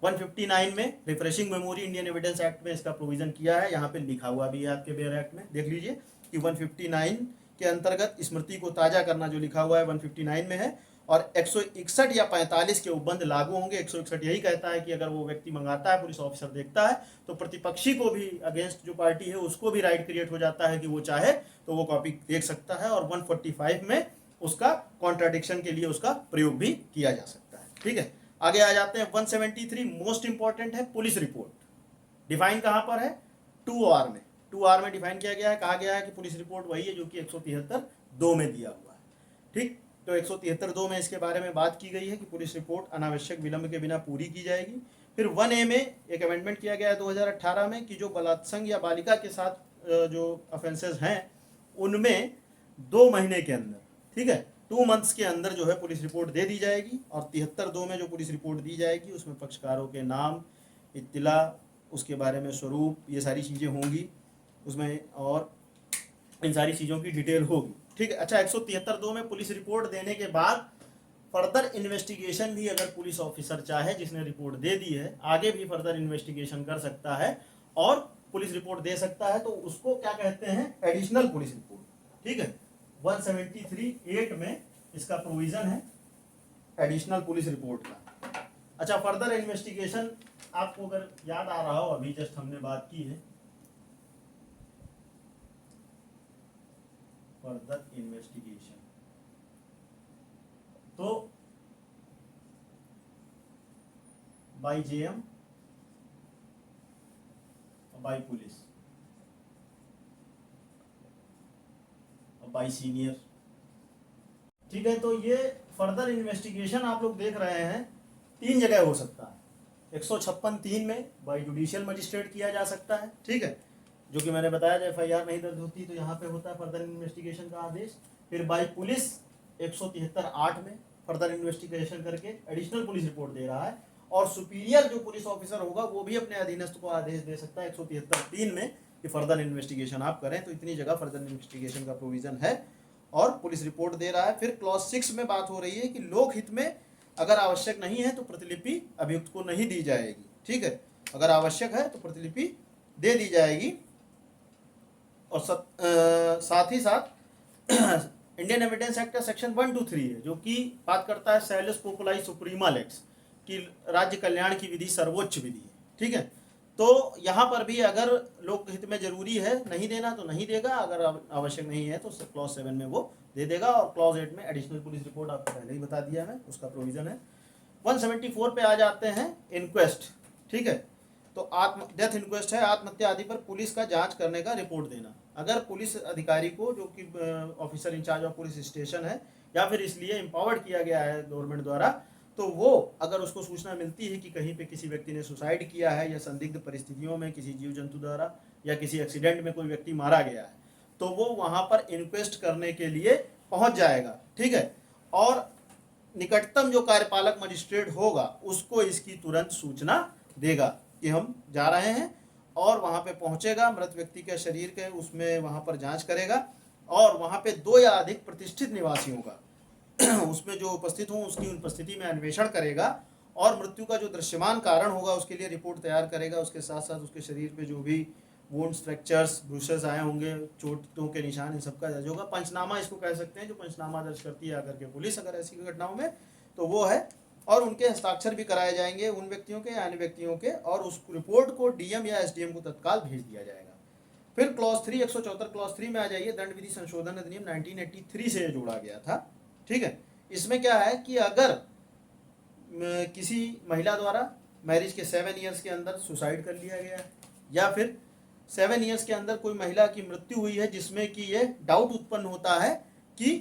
159 में refreshing memory Indian evidence act में इसका प्रोविजन किया है, यहाँ पे लिखा हुआ भी है आपके बेयर एक्ट में, देख लीजिए कि 159 के अंतर्गत स्मृति को ताज़ा करना जो लिखा हुआ है 159 में है, और 161 या 45 के उपबंध लागू होंगे। 161 यही कहता है कि अगर वो व्यक्ति मंगाता है, पुलिस ऑफिसर देखता है, तो प्रतिपक्षी को भी, अगेंस्ट जो पार्टी है उसको भी राइट क्रिएट हो जाता है कि वो चाहे तो वो कॉपी देख सकता है। और 145 में उसका कॉन्ट्राडिक्शन के लिए उसका प्रयोग भी किया जा सकता है। ठीक है, आगे आ जाते हैं। 173 मोस्ट इंपॉर्टेंट है पुलिस रिपोर्ट। डिफाइन कहाँ पर है? 2R में। 2R में डिफाइन किया गया है, कहा गया है कि पुलिस रिपोर्ट वही है जो कि 173(2) में दिया हुआ है। ठीक, तो 173(2) में इसके बारे में बात की गई है कि पुलिस रिपोर्ट अनावश्यक विलंब के बिना पूरी की जाएगी। फिर 1A में एक अमेंडमेंट किया गया है 2018 में कि जो बलात्संग या बालिका के साथ जो ऑफेंसेस हैं उनमें 2 महीने के अंदर, ठीक है, 2 मंथ्स के अंदर जो है पुलिस रिपोर्ट दे दी जाएगी। और 73(2) में जो पुलिस रिपोर्ट दी जाएगी उसमें पक्षकारों के नाम, इत्तिला, उसके बारे में स्वरूप, ये सारी चीज़ें होंगी उसमें, और इन सारी चीज़ों की डिटेल होगी। ठीक है, अच्छा, 173(2) में पुलिस रिपोर्ट देने के बाद फर्दर इन्वेस्टिगेशन भी अगर पुलिस ऑफिसर चाहे, जिसने रिपोर्ट दे दी है, आगे भी फर्दर इन्वेस्टिगेशन कर सकता है और पुलिस रिपोर्ट दे सकता है, तो उसको क्या कहते हैं? Additional police report. ठीक है, 173(8) में इसका प्रोविजन है एडिशनल पुलिस रिपोर्ट का। अच्छा, फर्दर इन्वेस्टिगेशन आपको अगर याद आ रहा हो, अभी जस्ट हमने बात की है फर्दर इन्वेस्टिगेशन, तो बाय जेएम और बाय पुलिस और बाय सीनियर। ठीक है, तो ये फर्दर इन्वेस्टिगेशन आप लोग देख रहे हैं 3 जगह हो सकता है। 156(3) में बाय जुडिशियल मजिस्ट्रेट किया जा सकता है। ठीक है, जो कि मैंने बताया, जब FIR नहीं दर्ज होती तो यहाँ पे होता है फर्दर इन्वेस्टिगेशन का आदेश। फिर बाय पुलिस 173(8) में फर्दर इन्वेस्टिगेशन करके एडिशनल पुलिस रिपोर्ट दे रहा है, और सुपीरियर जो पुलिस ऑफिसर होगा वो भी अपने अधीनस्थ को आदेश दे सकता है 173(3) में कि फर्दर इन्वेस्टिगेशन आप करें। तो इतनी जगह फर्दर इन्वेस्टिगेशन का प्रोविजन है और पुलिस रिपोर्ट दे रहा है। फिर क्लॉज 6 में बात हो रही है कि लोक हित में अगर आवश्यक नहीं है तो प्रतिलिपि अभियुक्त को नहीं दी जाएगी। ठीक है, अगर आवश्यक है तो प्रतिलिपि दे दी जाएगी। और साथ ही साथ इंडियन एविडेंस एक्ट का सेक्शन 123 है जो कि बात करता है सैलस पोपुलाई सुप्रीमा लेक्स की राज्य कल्याण की विधि सर्वोच्च विधि है। ठीक है, तो यहाँ पर भी अगर लोक हित में जरूरी है नहीं देना तो नहीं देगा, अगर आवश्यक नहीं है तो क्लॉज 7 में वो दे देगा। और क्लॉज 8 में एडिशनल पुलिस रिपोर्ट आपको पहले ही बता दिया है, उसका प्रोविजन है। 174 पे आ जाते हैं इंक्वेस्ट। ठीक है, तो डेथ इंक्वेस्ट है, आत्महत्या आदि पर पुलिस का जांच करने का रिपोर्ट देना। अगर पुलिस अधिकारी को, जो कि officer in charge of police station है या फिर इसलिए एम्पावर्ड किया गया है गवर्नमेंट द्वारा, तो वो अगर उसको सूचना मिलती है कि कहीं पे किसी व्यक्ति ने सुसाइड किया है या संदिग्ध परिस्थितियों में किसी जीव जंतु द्वारा या किसी एक्सीडेंट में कोई व्यक्ति मारा गया है, तो वो वहाँ पर इंक्वेस्ट करने के लिए पहुँच जाएगा। ठीक है, और निकटतम जो कार्यपालक मजिस्ट्रेट होगा उसको इसकी तुरंत सूचना देगा कि हम जा रहे हैं, और वहाँ पे पहुँचेगा, मृत व्यक्ति के शरीर के उसमें वहाँ पर जांच करेगा, और वहाँ पे 2 या अधिक प्रतिष्ठित निवासियों का उसमें जो उपस्थित हों उसकी उपस्थिति में अन्वेषण करेगा, और मृत्यु का जो दृश्यमान कारण होगा उसके लिए रिपोर्ट तैयार करेगा। उसके साथ साथ उसके शरीर पे जो भी वुंड्स, फ्रैक्चर्स, ब्रूसेस आए होंगे, चोटों के निशान, इन सबका दर्ज होगा। पंचनामा इसको कह सकते हैं, जो पंचनामा दर्ज करती है आकर के पुलिस अगर ऐसी घटनाओं में, तो वो है। और उनके हस्ताक्षर भी कराए जाएंगे उन व्यक्तियों के या अन्य व्यक्तियों के, और उस रिपोर्ट को DM या SDM को तत्काल भेज दिया जाएगा। फिर क्लॉज 3, 174 क्लॉज 3 में आ जाइए। दंड विधि संशोधन अधिनियम 1983 से जोड़ा गया था। ठीक है, इसमें क्या है कि अगर किसी महिला द्वारा मैरिज के 7 ईयर्स के अंदर सुसाइड कर लिया गया है, या फिर 7 ईयर्स के अंदर कोई महिला की मृत्यु हुई है जिसमें कि ये डाउट उत्पन्न होता है कि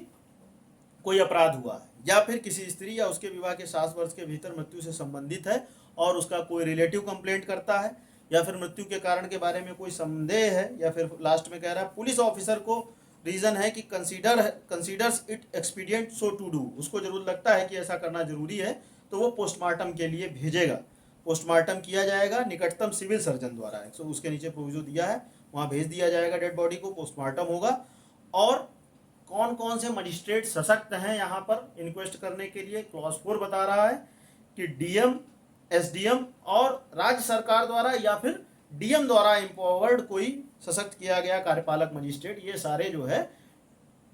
कोई अपराध हुआ है, या फिर किसी स्त्री या उसके विवाह के 7 वर्ष के भीतर मृत्यु से संबंधित है और उसका कोई रिलेटिव कंप्लेंट करता है, या फिर मृत्यु के कारण के बारे में कोई संदेह है, या फिर लास्ट में कह रहा है पुलिस ऑफिसर को रीज़न है कि considers it expedient so to do, उसको जरूर लगता है कि ऐसा करना जरूरी है, तो वो पोस्टमार्टम के लिए भेजेगा। पोस्टमार्टम किया जाएगा निकटतम सिविल सर्जन द्वारा, तो उसके नीचे प्रोविजो दिया है, वहाँ भेज दिया जाएगा डेड बॉडी को, पोस्टमार्टम होगा। और कौन कौन से मजिस्ट्रेट सशक्त हैं यहाँ पर इंक्वेस्ट करने के लिए, क्लॉज 4 बता रहा है कि DM, SDM और राज्य सरकार द्वारा या फिर DM द्वारा एम्पावर्ड कोई सशक्त किया गया कार्यपालक मजिस्ट्रेट, ये सारे जो है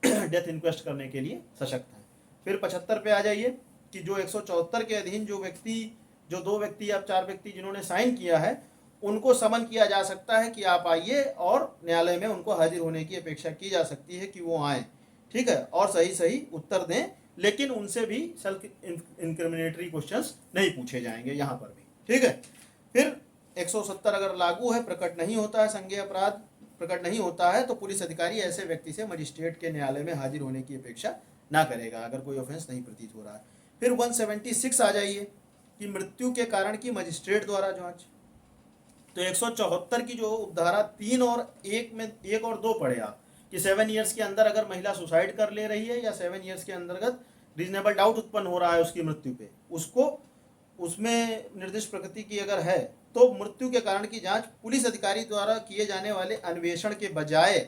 डेथ इंक्वेस्ट करने के लिए सशक्त हैं। फिर 75 पे आ जाइए कि जो 174 के अधीन जो 2 व्यक्ति या 4 व्यक्ति जिन्होंने साइन किया है, उनको समन किया जा सकता है कि आप आइए, और न्यायालय में उनको हाजिर होने की अपेक्षा की जा सकती है कि वो आएँ। ठीक है, और सही सही उत्तर दें, लेकिन उनसे भी सेल्फ इंक्रिमिनेटरी क्वेश्चंस नहीं पूछे जाएंगे यहाँ पर भी। ठीक है, फिर 170 अगर लागू है, प्रकट नहीं होता है, संज्ञेय अपराध प्रकट नहीं होता है, तो पुलिस अधिकारी ऐसे व्यक्ति से मजिस्ट्रेट के न्यायालय में हाजिर होने की अपेक्षा ना करेगा अगर कोई ऑफेंस नहीं प्रतीत हो रहा है। फिर 176 आ जाइए कि मृत्यु के कारण की मजिस्ट्रेट द्वारा जांच। तो 174 की जो उपधारा 3 और 1 में 1 और 2 पढ़े आप कि 7 ईयर्स के अंदर अगर महिला सुसाइड कर ले रही है या 7 ईयर्स के अंतर्गत रीजनेबल डाउट उत्पन्न हो रहा है उसकी मृत्यु पे, उसको उसमें निर्दिष्ट प्रकृति की अगर है तो मृत्यु के कारण की जांच पुलिस अधिकारी द्वारा किए जाने वाले अन्वेषण के बजाय,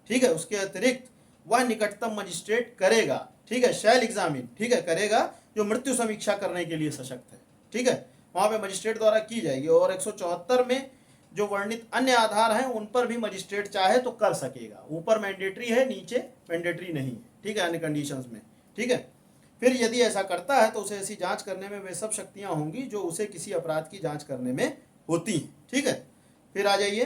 ठीक है, उसके अतिरिक्त वह निकटतम मजिस्ट्रेट करेगा। ठीक है, शैल एग्जामिन, ठीक है, करेगा जो मृत्यु समीक्षा करने के लिए सशक्त है। ठीक है, वहां पे मजिस्ट्रेट द्वारा की जाएगी। और 174 में जो वर्णित अन्य आधार हैं उन पर भी मजिस्ट्रेट चाहे तो कर सकेगा। ऊपर मैंडेटरी है, नीचे मैंडेटरी नहीं है। ठीक है, अन्य कंडीशंस में। ठीक है, फिर यदि ऐसा करता है तो उसे ऐसी जांच करने में वे सब शक्तियां होंगी जो उसे किसी अपराध की जांच करने में होती हैं। ठीक है, फिर आ जाइए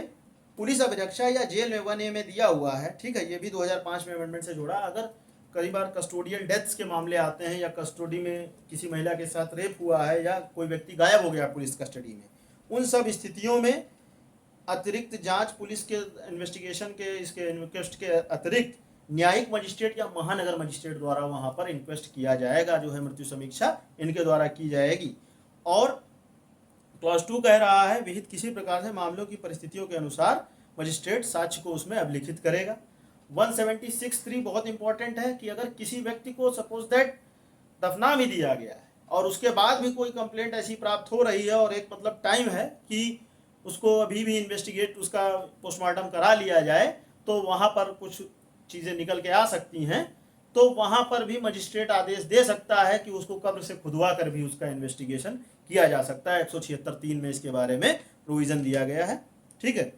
पुलिस अभिरक्षा या जेल में 1A में दिया हुआ है। ठीक है, ये भी 2005 में अमेंडमेंट से जोड़ा। अगर कई बार कस्टोडियल डेथ्स के मामले आते हैं या कस्टडी में किसी महिला के साथ रेप हुआ है या कोई व्यक्ति गायब हो गया पुलिस कस्टडी में, उन सब स्थितियों में अतिरिक्त जांच पुलिस के इन्वेस्टिगेशन के इसके इन्क्वेस्ट के अतिरिक्त न्यायिक मजिस्ट्रेट या महानगर मजिस्ट्रेट द्वारा वहां पर इंक्वेस्ट किया जाएगा, जो है मृत्यु समीक्षा इनके द्वारा की जाएगी। और क्लॉज 2 कह रहा है विहित किसी प्रकार से मामलों की परिस्थितियों के अनुसार मजिस्ट्रेट साक्ष्य को उसमें अभिलिखित करेगा। 176(3) बहुत इंपॉर्टेंट है कि अगर किसी व्यक्ति को सपोज दैट दफना भी दिया गया है और उसके बाद भी कोई कंप्लेंट ऐसी प्राप्त हो रही है और एक मतलब टाइम है कि उसको अभी भी इन्वेस्टिगेट उसका पोस्टमार्टम करा लिया जाए, तो वहाँ पर कुछ चीज़ें निकल के आ सकती हैं, तो वहाँ पर भी मजिस्ट्रेट आदेश दे सकता है कि उसको कब्र से खुदवा कर भी उसका इन्वेस्टिगेशन किया जा सकता है। 176(3) में इसके बारे में प्रोविज़न दिया गया है। ठीक है,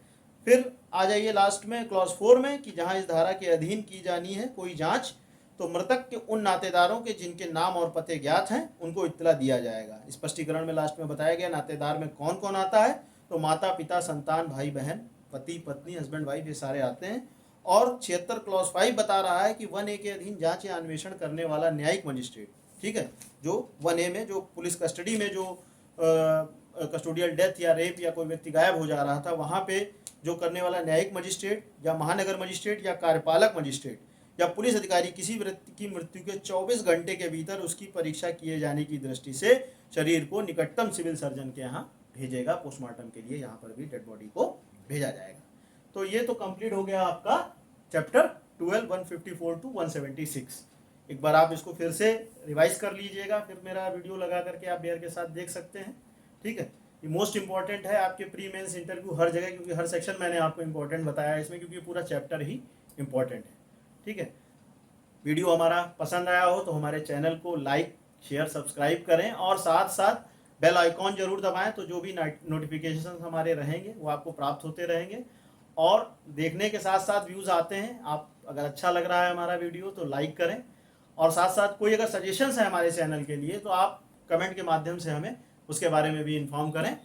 फिर आ जाइए लास्ट में क्लॉज 4 में कि जहाँ इस धारा के अधीन की जानी है कोई जांच, तो मृतक के उन नातेदारों के जिनके नाम और पते ज्ञात हैं उनको इत्तला दिया जाएगा। स्पष्टीकरण में लास्ट में बताया गया नातेदार में कौन कौन आता है, तो माता पिता, संतान, भाई बहन, पति पत्नी, हस्बैंड वाइफ, ये सारे आते हैं। और 76 क्लॉज 5 बता रहा है कि 1A के अधीन जांच या अन्वेषण करने वाला न्यायिक मजिस्ट्रेट, ठीक है, जो 1A में जो पुलिस कस्टडी में जो कस्टोडियल डेथ या रेप या कोई व्यक्ति गायब हो जा रहा था, वहाँ पे जो करने वाला न्यायिक मजिस्ट्रेट या महानगर मजिस्ट्रेट या कार्यपालक मजिस्ट्रेट या पुलिस अधिकारी किसी व्यक्ति की मृत्यु के 24 घंटे के भीतर उसकी परीक्षा किए जाने की दृष्टि से शरीर को निकटतम सिविल सर्जन के यहाँ भेजेगा पोस्टमार्टम के लिए। यहाँ पर भी डेड बॉडी को भेजा जाएगा। तो ये तो कंप्लीट हो गया आपका चैप्टर 12 154 to 176। एक बार आप इसको फिर से रिवाइज कर लीजिएगा, फिर मेरा वीडियो लगा करके आप बेयर के साथ देख सकते हैं। ठीक है, ये मोस्ट इंपॉर्टेंट है आपके प्री मेंस इंटरव्यू हर जगह, क्योंकि हर सेक्शन मैंने आपको इंपॉर्टेंट बताया है इसमें, क्योंकि पूरा चैप्टर ही इंपॉर्टेंट है। ठीक है, वीडियो हमारा पसंद आया हो तो हमारे चैनल को लाइक, शेयर, सब्सक्राइब करें और साथ साथ बेल आइकॉन जरूर दबाएं, तो जो भी नोटिफिकेशन हमारे रहेंगे वो आपको प्राप्त होते रहेंगे। और देखने के साथ साथ व्यूज़ आते हैं, आप अगर अच्छा लग रहा है हमारा वीडियो तो लाइक करें, और साथ साथ कोई अगर सजेशंस है हमारे चैनल के लिए तो आप कमेंट के माध्यम से हमें उसके बारे में भी इन्फॉर्म करें।